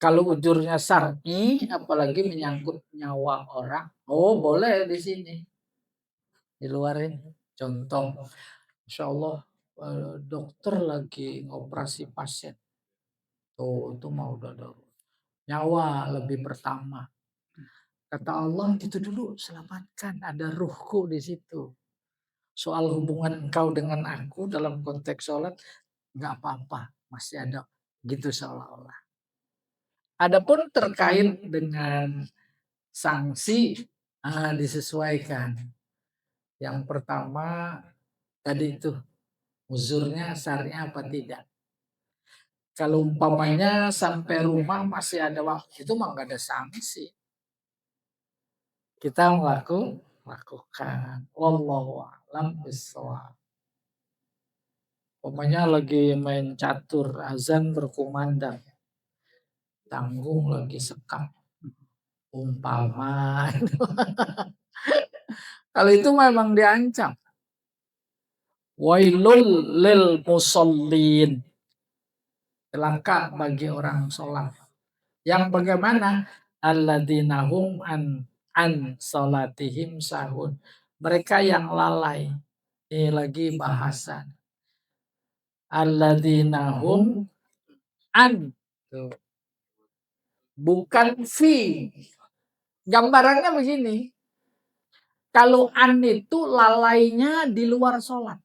Kalau uzurnya syar'i, apalagi menyangkut nyawa orang, oh boleh di sini, di luar ini. Contoh, insya Allah dokter lagi ngoperasi pasien, tuh itu mau udah nyawa lebih pertama. Kata Allah itu dulu selamatkan, ada ruhku di situ. Soal hubungan engkau dengan aku dalam konteks sholat, nggak apa-apa, masih ada gitu seolah-olah. Adapun terkait dengan sanksi disesuaikan. Yang pertama tadi itu uzurnya syar'i apa tidak. Kalau umpamanya sampai rumah masih ada waktu, itu mah nggak ada sanksi. Kita lakukan. Wallahu a'lam bishawab. Umpamanya lagi main catur, azan berkumandang, tanggung lagi sekap, umpama. Kalau itu memang diancam. Wailul lil musallin. Celaka bagi orang sholat. Yang bagaimana? Alladzina hum an salatihim sahun. Mereka yang lalai. Ini lagi bahasan. Alladzina hum an. Bukan fi. Gambarannya begini. Kalau an itu lalainya di luar sholat.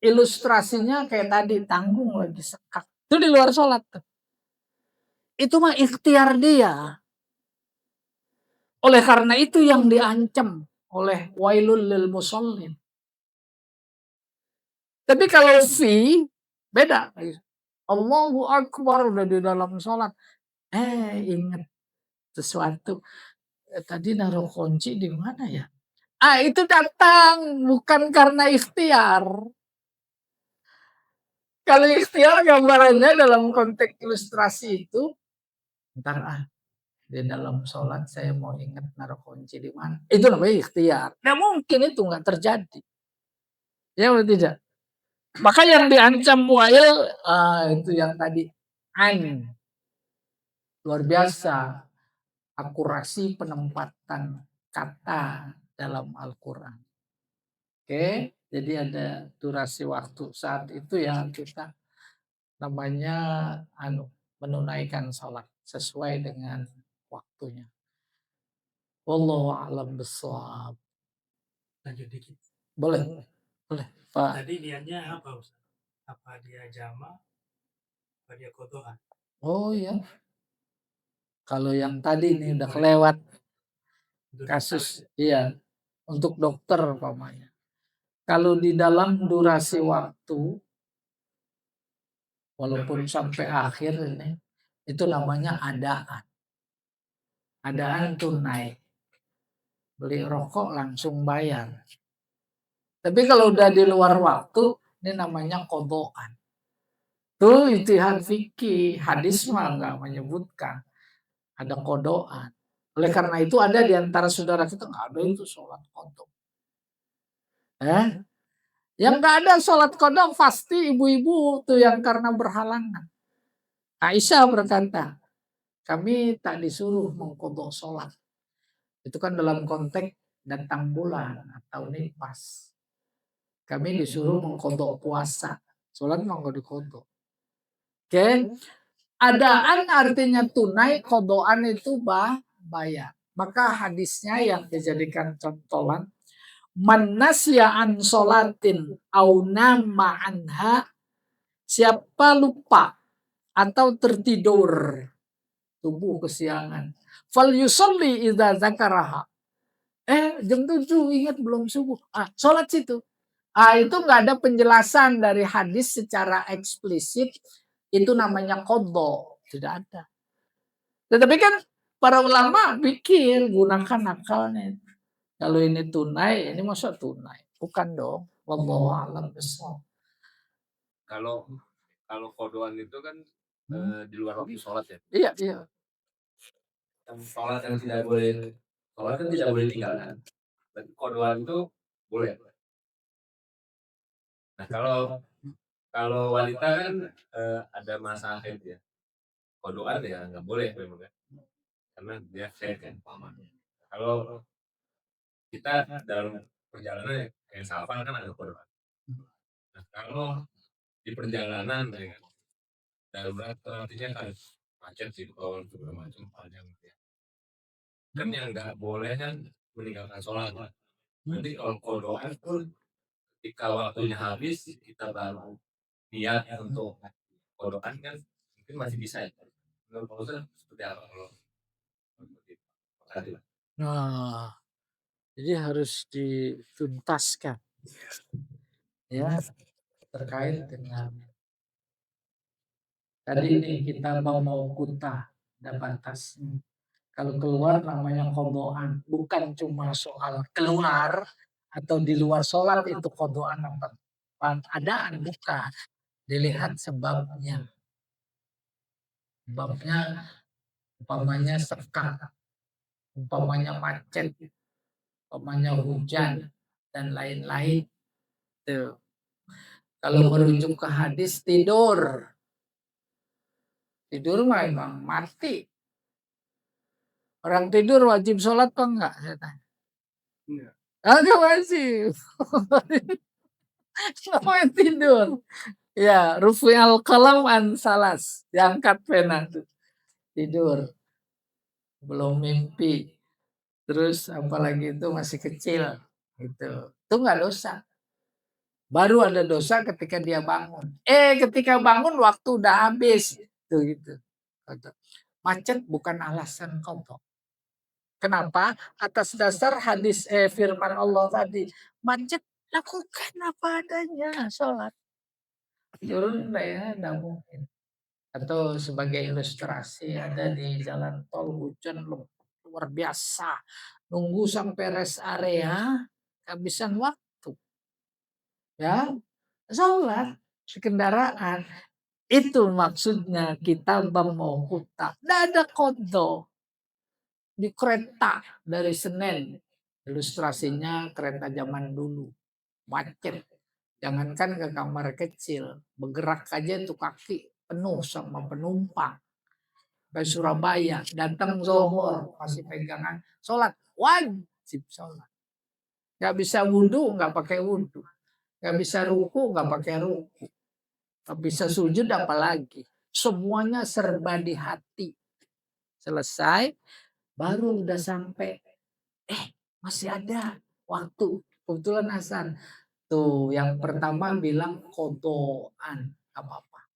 Ilustrasinya kayak tadi, tanggung lagi sekak. Itu di luar sholat. Itu mah ikhtiar dia. Oleh karena itu yang diancam oleh wailul lil musallin. Tapi kalau fi, beda. Allahu Akbar udah di dalam sholat. Ingat sesuatu. Tadi naruh kunci di mana ya? Itu datang bukan karena ikhtiar. Kalau ikhtiar gambarannya dalam konteks ilustrasi itu, ntar di dalam sholat saya mau ingat naruh kunci di mana. Itu namanya ikhtiar. Nah mungkin itu nggak terjadi. Ya atau tidak? Maka yang diancam wail itu yang tadi luar biasa akurasi penempatan kata dalam Al-Quran. Oke, jadi ada durasi waktu saat itu yang kita namanya menunaikan sholat sesuai dengan waktunya. Wallahu a'lam bishawab. Lanjut dikit. Boleh, Pak. Tadi niatnya apa, Ustaz? Apa dia jama? Apa dia kodohan? Oh ya. Kalau yang tadi nih udah kelewat kasus, iya, untuk dokter umpamanya. Kalau di dalam durasi waktu, walaupun sampai akhir ini, itu namanya adaan. Adaan tunai. Beli rokok langsung bayar. Tapi kalau udah di luar waktu, ini namanya kodokan. Tuh ijtihad fikih, hadis mah nggak menyebutkan ada kodokan. Oleh karena itu ada di antara saudara kita nggak ada itu sholat kodok. Yang nggak ada sholat kodok pasti ibu-ibu tuh yang karena berhalangan. Aisyah berkata, kami tak disuruh mengkodok sholat. Itu kan dalam konteks datang bulan atau nifas. Kami disuruh mengkodok puasa. Sholat mau nggak dikodok. Oke, adaan artinya tunai, kodokan itu bayar. Maka hadisnya yang dijadikan contohan, man nasya an sholatin au nama anha, Siapa lupa atau tertidur subuh kesiangan, fal yusolli idza zakaraha. Jam 7 ingat belum subuh. Sholat situ. Itu nggak ada penjelasan dari hadis secara eksplisit. Itu namanya qadha. Tidak ada. Tetapi kan para ulama pikir gunakan akalnya. Kalau ini tunai, ini masa tunai? Bukan dong. Wallahu a'lam bishawab. Kalau kodoan itu kan di luar waktu sholat ya. Iya, iya. Sholat yang tidak boleh, sholat kan tidak boleh ditinggalkan. Tapi kodoan itu boleh. Nah kalau wanita kan ada masa haid ya. Kodoan ya nggak boleh memang kan. Karena dia haid kan. Kalau kita dalam perjalanan kayak Salvan kan ada kodoan. Nah kalau di perjalanan ya kan, darurat artinya kan macet sih kalau segala macam panjang ya. Kan yang nggak boleh kan meninggalkan sholat. Nanti kalau kodoan pun ketika waktunya habis kita baru niat untuk kodoan kan mungkin masih bisa ya. Menurut Pak Ustaz seperti apa kalau tadi? Nah, jadi harus dituntaskan ya terkait dengan tadi ini kita mau kuta ada batasnya. Kalau keluar namanya kodoan, bukan cuma soal keluar atau di luar sholat itu kodoan apa adaan, bukan. Dilihat sebabnya. Sebabnya umpamanya sekat, umpamanya macet, umpamanya hujan dan lain-lain. Tuh. Kalau merujuk ke hadis tidur memang mati. Orang tidur wajib sholat apa enggak? Saya tanya. Enggak wajib. Namanya tidur. Ya, rufi'al qalam an salas. Diangkat pena tuh. Tidur. Belum mimpi. Terus apalagi itu masih kecil. Gitu. Itu enggak dosa. Baru ada dosa ketika dia bangun. Ketika bangun waktu udah habis. Tuh gitu. Macet bukan alasan qadha. Kenapa? Atas dasar hadis firman Allah tadi. Macet lakukan apa adanya. Sholat. Turun ya, enggak mungkin. Atau sebagai ilustrasi ada di jalan tol hujan luar biasa. Nunggu sampai rest area. Kehabisan waktu. Ya. Sholat. Kendaraan. Itu maksudnya kita mau huta. Tidak ada qadha. Di kereta dari Senen. Ilustrasinya kereta zaman dulu. Macet. Jangankan ke kamar kecil. Bergerak aja tuh kaki penuh sama penumpang. Ke Surabaya. Datang Zohor. Masih pegangan. Sholat. Wajib sholat. Gak bisa wudhu, gak pakai wudhu. Gak bisa ruku, gak pakai ruku. Gak bisa sujud apalagi. Semuanya serba di hati. Selesai. Baru udah sampai. Masih ada waktu. Kebetulan azan. Tuh yang pertama bilang kodoan. Apa-apa.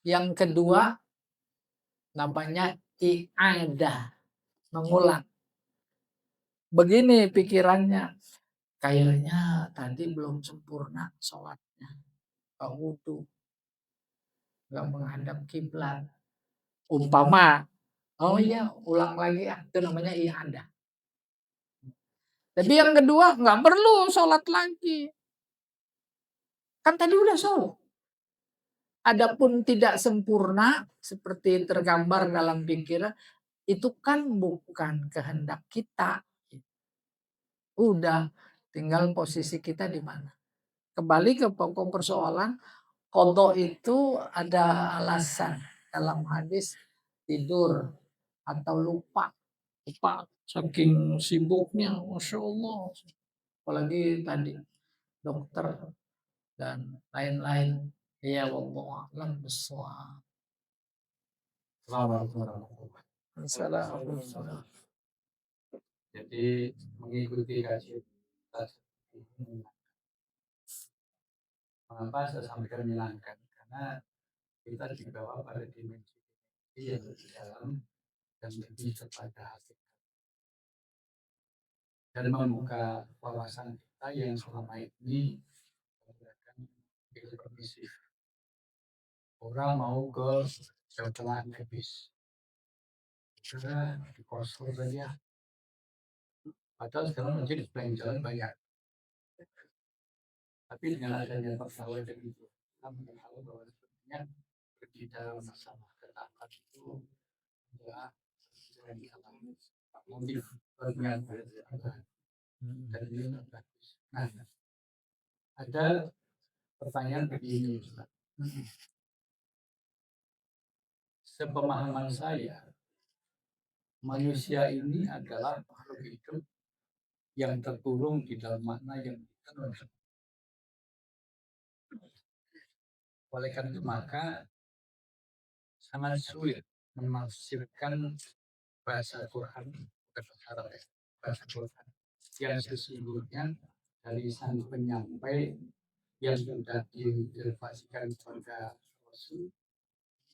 Yang kedua namanya i'adah. Mengulang. Begini pikirannya. Kayaknya tadi belum sempurna sholatnya. Gak wudhu. Gak menghadap kiblat. Umpama. Oh iya ulang lagi ya. Itu namanya i'adah. Tapi yang kedua nggak perlu sholat lagi. Kan tadi udah sholat. Adapun tidak sempurna seperti tergambar dalam pikiran itu kan bukan kehendak kita. Udah tinggal posisi kita di mana. Kembali ke pokok persoalan, qadha itu ada alasan dalam hadis tidur atau lupa saking sibuknya, masya Allah. Apalagi tadi dokter dan lain-lain. Ya wallahu a'lam bishawab. Assalamualaikum. Jadi mengikuti kajian mengapa saya sampaikan menyenangkan karena kita dibawa pada dimensi yang lebih dalam dan lebih kepada hakikat dan membuka wawasan kita yang selama ini menggunakan ilmu permisif. Orang mau ke setelah habis, sudah di kosong saja. Padahal sekarang menjadi jalan banyak. Tapi dengan adanya pegawai dan itu, kita tahu bahwa sebenarnya di dalam masalah ketaatan itu adalah yang dialami motif berniat dan ini bagus. Nah, ada pertanyaan begini, Ustaz. Sepemahaman saya, manusia ini adalah makhluk hidup yang terkurung di dalam makna yang dikenal. Oleh karena itu maka sangat sulit menafsirkan bahasa Quran, bukan bahasa Arab ya, bahasa Quran yang sesungguhnya dari sang penyampai yang sudah diderivasikan kepada Rasul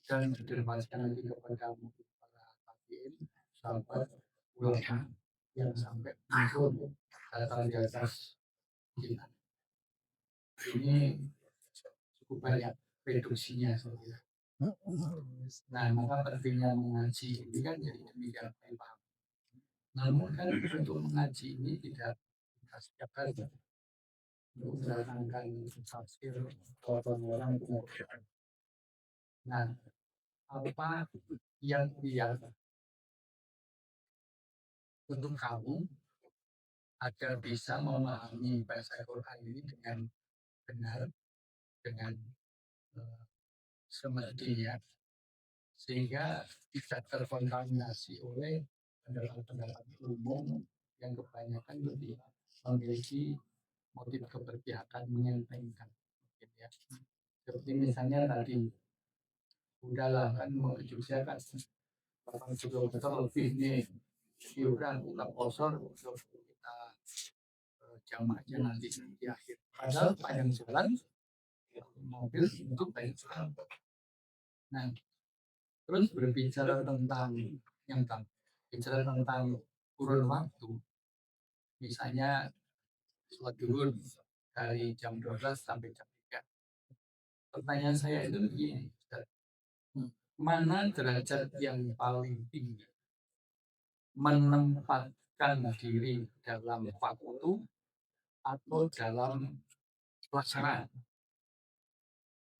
dan diderivasikan lagi kepada para tabiin, sahabat, ulama yang sampai pun datang di atas kita. Ini cukup banyak reduksinya saja. Nah, maka pentingnya mengaji ini kan jadi demikian paham. Namun kan untuk mengaji ini tidak setiap hari untuk mendatangkan tafsir orang-orang kemudian. Nah, apa yang dia untuk kamu agar bisa memahami bahasa Quran ini dengan benar, dengan semestinya, sehingga tidak terkontaminasi oleh pendapat-pendapat umum yang kebanyakan lebih memiliki motif keberpihakan menentengkan. Ya. Seperti misalnya tadi, udahlah kan mau ke Jogja kan 8 kilometer lebih nih, udah kita kosor untuk kita jamaahnya nanti di akhir. Padahal panjang jalan mobil itu banyak sekali. Nah, terus berbicara tentang bicara tentang kurun waktu, misalnya sholat zuhur dari jam 12 sampai jam 3. Pertanyaan saya itu begini, mana derajat yang paling tinggi menempatkan diri dalam waktu atau dalam pelaksanaan?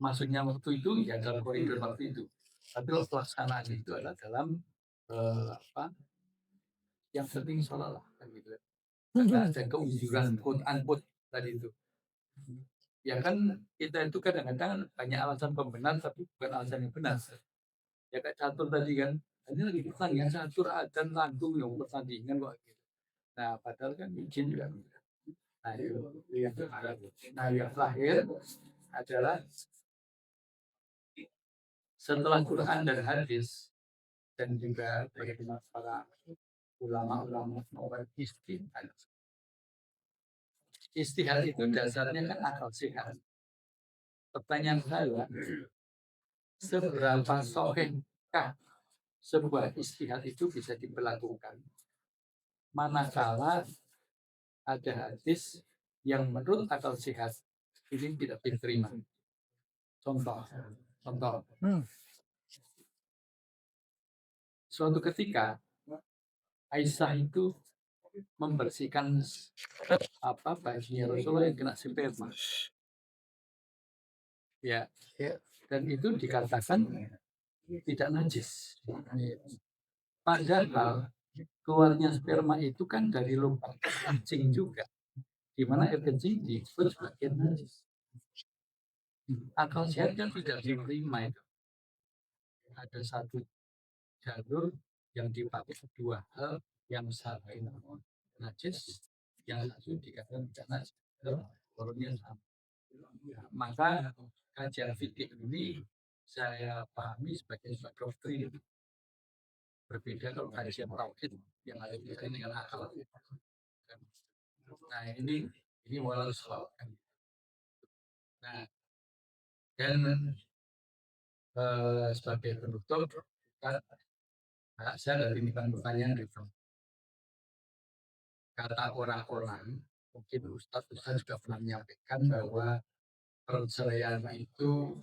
Maksudnya waktu itu ya dalam koridor waktu itu, tapi pelaksanaan itu adalah dalam yang penting sholat lah kan gitu. Karena ada keujuran quote unquote tadi itu. Ya kan kita itu kadang-kadang banyak alasan pembenar tapi bukan alasan yang benar. Ya kayak catur tadi kan, ini lagi pertandingan catur dan langsung yang pertandingan kok gitu. Nah padahal kan izin juga. Nah yang terakhir adalah setelah Quran dan hadis dan juga bagaimana para ulama-ulama nomor istihad. Istihad itu dasarnya kan akal sehat. Pertanyaan saya, seberapa sahihkah sebuah istihad itu bisa diberlakukan manakala ada hadis yang menurut akal sehat ini tidak diterima? Contoh. Suatu ketika Aisyah itu membersihkan bajunya Rasulullah yang kena sperma. Ya, dan itu dikatakan tidak najis. Padahal keluarnya sperma itu kan dari lubang kencing juga, di mana air kencing disebut sebagai najis. Akal sehat kan tidak diterima itu. Ada satu jalur yang dipakai dua hal, yang satu najis, yang satu dikatakan tidak najis. Turunnya sama. Maka kajian fikih ini saya pahami sebagai sebuah doktrin. Berbeda kalau kajian tauhid yang ada di sini dengan akal. Nah ini walau soal. Nah dan sebagai penutup, saya dari pertanyaan itu. Kata orang-orang, mungkin Ustadz juga pernah menyampaikan bahwa perceraian itu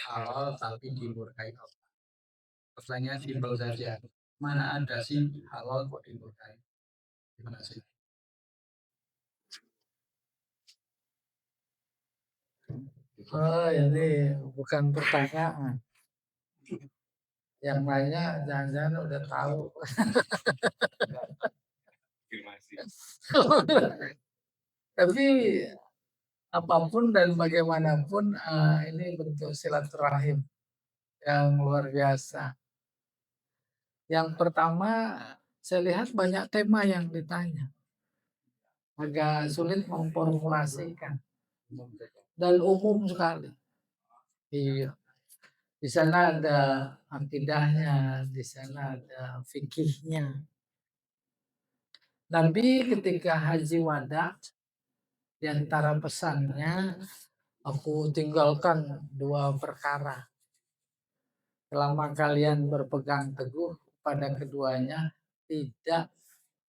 halal tapi dimurkai Allah. Pertanyaan simpel saja, mana ada sih halal kok dimurkai? Terima kasih. Oh, ini bukan pertanyaan. Yang lainnya jangan-jangan udah tahu. Tapi apapun dan bagaimanapun ini bentuk silaturahim yang luar biasa. Yang pertama, saya lihat banyak tema yang ditanya. Agak sulit memformulasikan. Dan umum sekali. Iya. Di sana ada akidahnya, di sana ada fikihnya. Nabi ketika haji wada, di antara pesannya, aku tinggalkan 2 perkara. Selama kalian berpegang teguh pada keduanya, tidak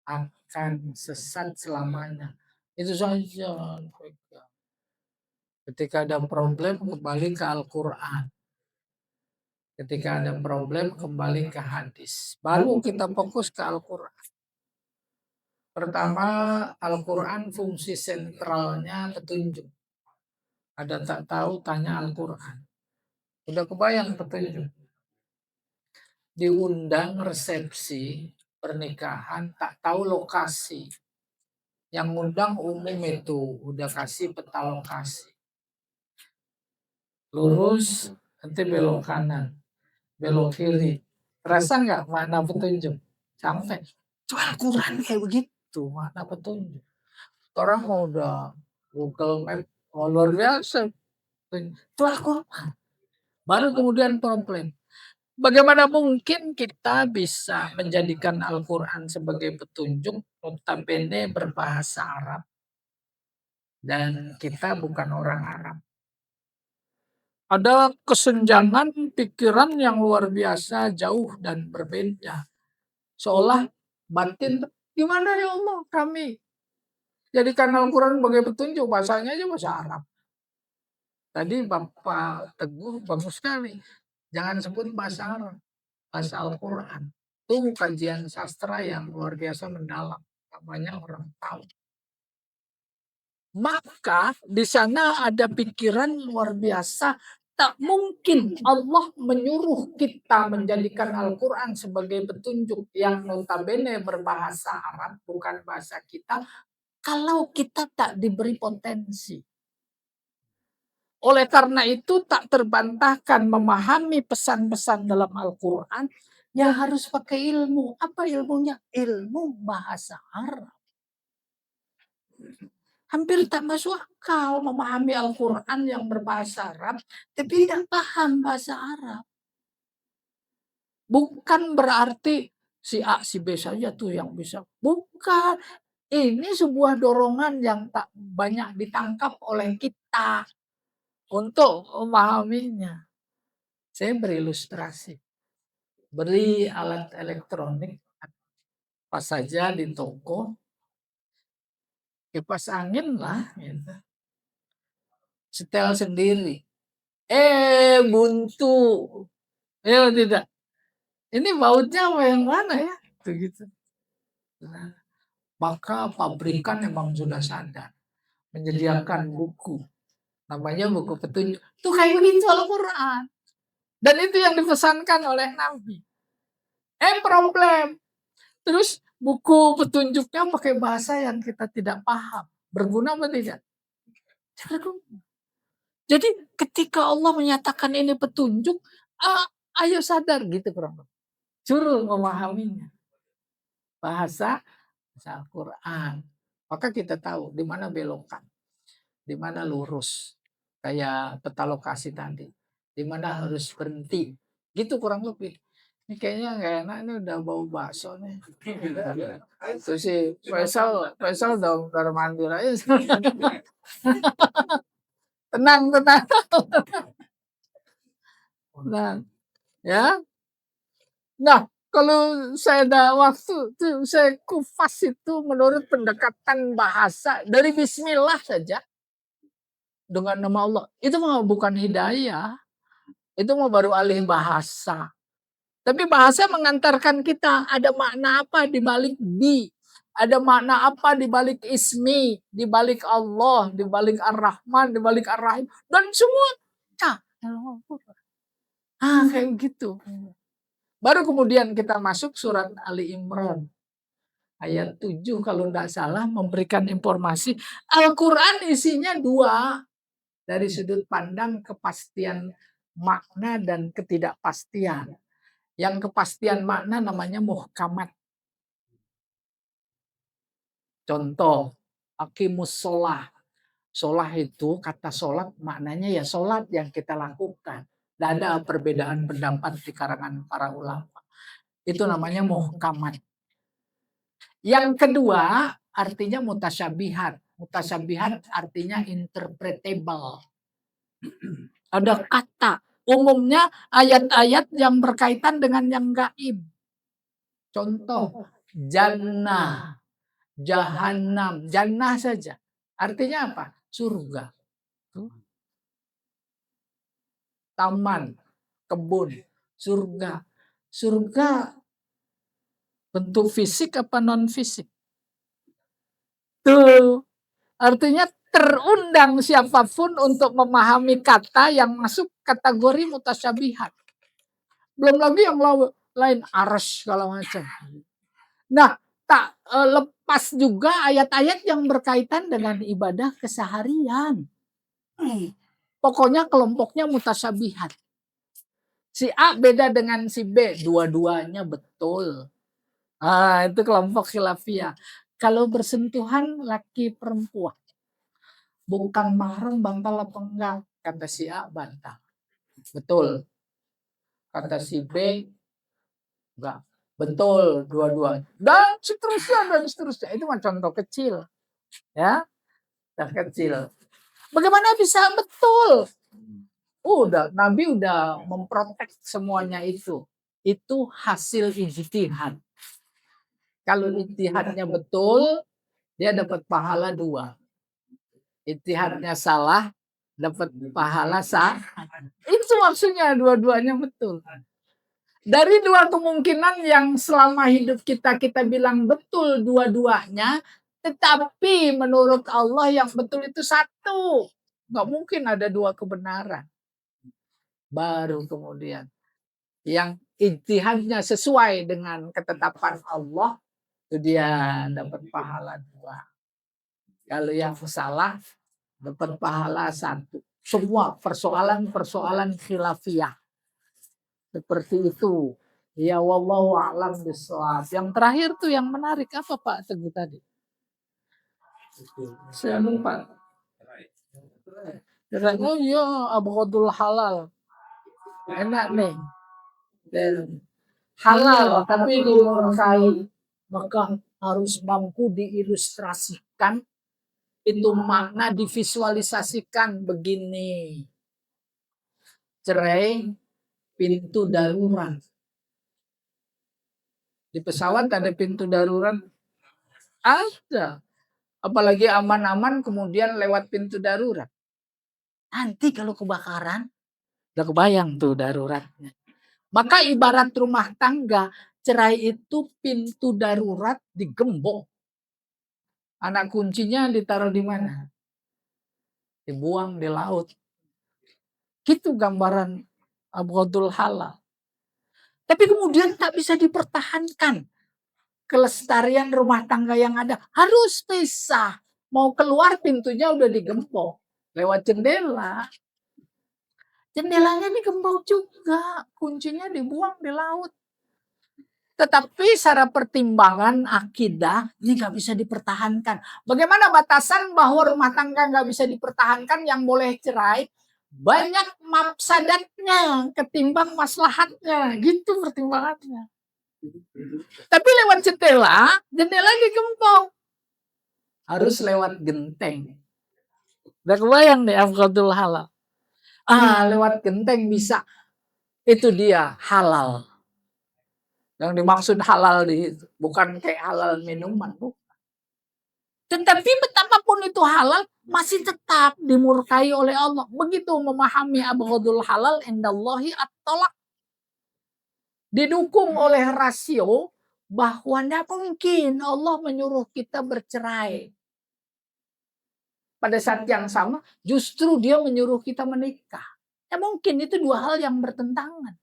akan sesat selamanya. Itu saja. Ketika ada problem, kembali ke Al-Quran. Ketika ada problem, kembali ke hadis. Baru kita fokus ke Al-Quran. Pertama, Al-Quran fungsi sentralnya petunjuk. Ada tak tahu, tanya Al-Quran. Udah kebayang petunjuk. Diundang resepsi pernikahan, tak tahu lokasi. Yang ngundang umum itu, udah kasih peta lokasi. Lurus, nanti belok kanan. Belok kiri. Terasa nggak makna petunjuk? Sampai. Itu Al-Quran kayak begitu, makna petunjuk. Orang mau udah Google Map, luar biasa. Itu Al-Quran. Baru kemudian problem. Bagaimana mungkin kita bisa menjadikan Al-Quran sebagai petunjuk, notabene berbahasa Arab, dan kita bukan orang Arab. Ada kesenjangan pikiran yang luar biasa, jauh dan berbeda. Seolah batin, gimana ya Allah kami jadikan Al-Quran sebagai petunjuk, bahasanya aja bahasa Arab. Tadi Bapak Teguh bagus sekali. Jangan sebut bahasa Arab, bahasa Al-Quran. Itu kajian sastra yang luar biasa mendalam. Namanya orang tahu. Maka di sana ada pikiran luar biasa. Tak mungkin Allah menyuruh kita menjadikan Al-Quran sebagai petunjuk yang notabene berbahasa Arab, bukan bahasa kita, kalau kita tak diberi potensi. Oleh karena itu tak terbantahkan memahami pesan-pesan dalam Al-Quran, ya harus pakai ilmu. Apa ilmunya? Ilmu bahasa Arab. Hampir tak masuk akal memahami Al-Quran yang berbahasa Arab, tapi tidak paham bahasa Arab. Bukan berarti si A, si B saja tuh yang bisa. Bukan. Ini sebuah dorongan yang tak banyak ditangkap oleh kita untuk memahaminya. Saya berilustrasi. Beli alat elektronik apa saja di toko, kipas angin lah, gitu. Setel sendiri. Buntu. Ya tidak. Ini bautnya apa yang mana ya? Gitu. Nah, maka pabrikan memang sudah sadar menyediakan buku. Namanya buku petunjuk. Itu kayak begitu Al-Quran. Dan itu yang dipesankan oleh Nabi. Problem. Terus buku petunjuknya pakai bahasa yang kita tidak paham. Berguna apa tidak? Jadi ketika Allah menyatakan ini petunjuk, ayo sadar gitu kurang. Suruh memahaminya. Bahasa Al-Quran. Maka kita tahu di mana belokan, di mana lurus. Kayak peta lokasi tadi. Di mana harus berhenti. Gitu kurang lebih. Ini kayaknya nggak enak, ini udah bau bakso nih. Itu sih Faisal udah mandi aja. Tenang. Nah, ya. Nah, kalau saya ada waktu tuh saya kupas itu menurut pendekatan bahasa dari bismillah saja dengan nama Allah. Itu mah bukan hidayah, itu mah baru alih bahasa. Tapi bahasa mengantarkan kita ada makna apa di balik bi, ada makna apa di balik ismi, di balik Allah, di balik Ar-Rahman, di balik Ar-Rahim dan semua. Kayak gitu. Baru kemudian kita masuk surat Ali Imran. Ayat 7 kalau nggak salah memberikan informasi. Al-Quran isinya 2. Dari sudut pandang kepastian makna dan ketidakpastian. Yang kepastian makna namanya muhkamat. Contoh, aqimus sholah. Sholah itu kata sholat maknanya ya sholat yang kita lakukan. Tidak ada perbedaan pendapat di karangan para ulama. Itu namanya muhkamat. Yang kedua artinya mutasyabihat. Mutasyabihat artinya interpretable. Ada kata. Umumnya ayat-ayat yang berkaitan dengan yang gaib. Contoh, jannah, jahannam, jannah saja. Artinya apa? Surga. Taman, kebun, surga. Surga bentuk fisik apa non fisik? Tuh, artinya terundang siapapun untuk memahami kata yang masuk kategori mutasyabihat. Belum lagi yang lain, arsy segala macam. Nah, tak lepas juga ayat-ayat yang berkaitan dengan ibadah keseharian. Pokoknya kelompoknya mutasyabihat. Si A beda dengan si B, dua-duanya betul. Itu kelompok khilafiyah. Kalau bersentuhan laki perempuan, bukan mahram bantal apa enggak? Kata si A bantal. Betul. Kata si B enggak. Betul dua-duanya. Dan seterusnya. Itu mah contoh kecil. Ya. Kecil. Bagaimana bisa betul? Nabi udah memprotek semuanya itu. Itu hasil ijtihad. Kalau ijtihadnya betul, dia dapat pahala 2. Ijtihadnya salah, dapat pahala sah. Itu maksudnya dua-duanya betul. Dari 2 kemungkinan yang selama hidup kita bilang betul dua-duanya, tetapi menurut Allah yang betul itu 1. Nggak mungkin ada 2 kebenaran. Baru kemudian yang ijtihadnya sesuai dengan ketetapan Allah, itu dia dapat pahala 2. Kalau yang salah dapat pahala 1. Semua persoalan khilafiyah. Seperti itu. Ya wallahu a'lam bishawab. Yang terakhir tuh yang menarik apa Pak Teguh tadi? Saya lupa. Oh iya, abghadul halal. Enak nih. Dan halal tapi dimurkai, maka harus mampu diilustrasikan. Itu makna divisualisasikan begini. Cerai pintu darurat. Di pesawat ada pintu darurat? Ada. Apalagi aman-aman kemudian lewat pintu darurat. Nanti kalau kebakaran, udah kebayang tuh daruratnya. Maka ibarat rumah tangga, cerai itu pintu darurat digembok. Anak kuncinya ditaruh di mana? Dibuang di laut. Gitu gambaran abghadul halal. Tapi kemudian tak bisa dipertahankan. Kelestarian rumah tangga yang ada harus pisah. Mau keluar pintunya udah digembok. Lewat jendela. Jendelanya digembok juga. Kuncinya dibuang di laut. Tetapi secara pertimbangan akidah ini nggak bisa dipertahankan. Bagaimana batasan bahwa rumah tangga nggak bisa dipertahankan yang boleh cerai? Banyak mafsadatnya ketimbang maslahatnya. Gitu pertimbangannya. Tapi lewat jendela digembok. Harus lewat genteng. Udah kebayang nih abghadul halal. Lewat genteng bisa. Itu dia halal. Yang dimaksud halal bukan kayak halal minuman, bukan. Tetapi betapapun itu halal, masih tetap dimurkai oleh Allah. Begitu memahami abghadul halal indallahi at-talaq. Didukung oleh rasio bahwa tidak mungkin Allah menyuruh kita bercerai. Pada saat yang sama, justru dia menyuruh kita menikah. Ya mungkin itu dua hal yang bertentangan.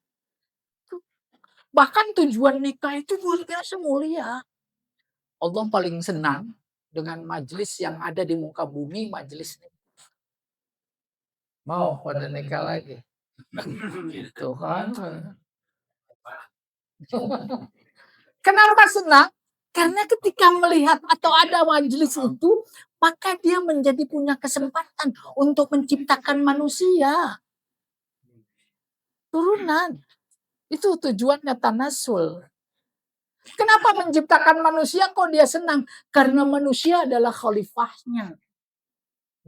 Bahkan tujuan nikah itu luar biasa mulia. Allah paling senang dengan majelis yang ada di muka bumi, majelis nikah. Mau pada nikah lagi. Gitu kan. Kenapa senang? Karena ketika melihat atau ada majelis itu, maka dia menjadi punya kesempatan untuk menciptakan manusia. Turunan. Itu tujuannya tanasul. Kenapa menciptakan manusia kok dia senang? Karena manusia adalah khalifahnya.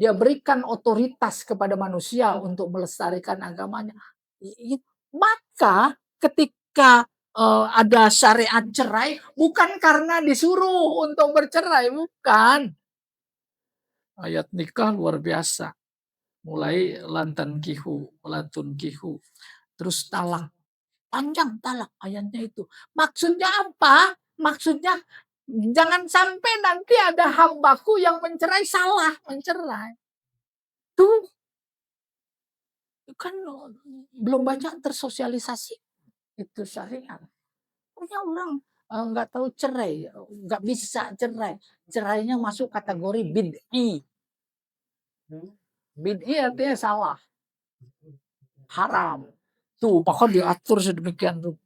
Dia berikan otoritas kepada manusia untuk melestarikan agamanya. Maka ketika ada syariat cerai, bukan karena disuruh untuk bercerai, bukan. Ayat nikah luar biasa. Mulai lantun kihu, terus talak. Panjang talak ayatnya itu. Maksudnya apa? Maksudnya jangan sampai nanti ada hambaku yang mencerai salah mencerai. Tuh kan belum banyak tersosialisasi itu syariat. Punya orang nggak tahu cerai, nggak bisa cerai. Cerainya masuk kategori bid'i. Bid'i artinya salah, haram. Tuh pokoknya diatur sedemikian tuh.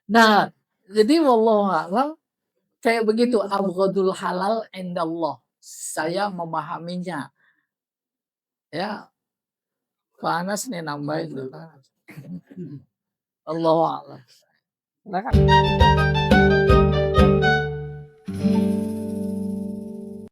Nah, jadi wallahualam kayak begitu abghadul halal indallah. Saya memahaminya. Ya. Panas nih nambahin tuh. Allahu a'lam.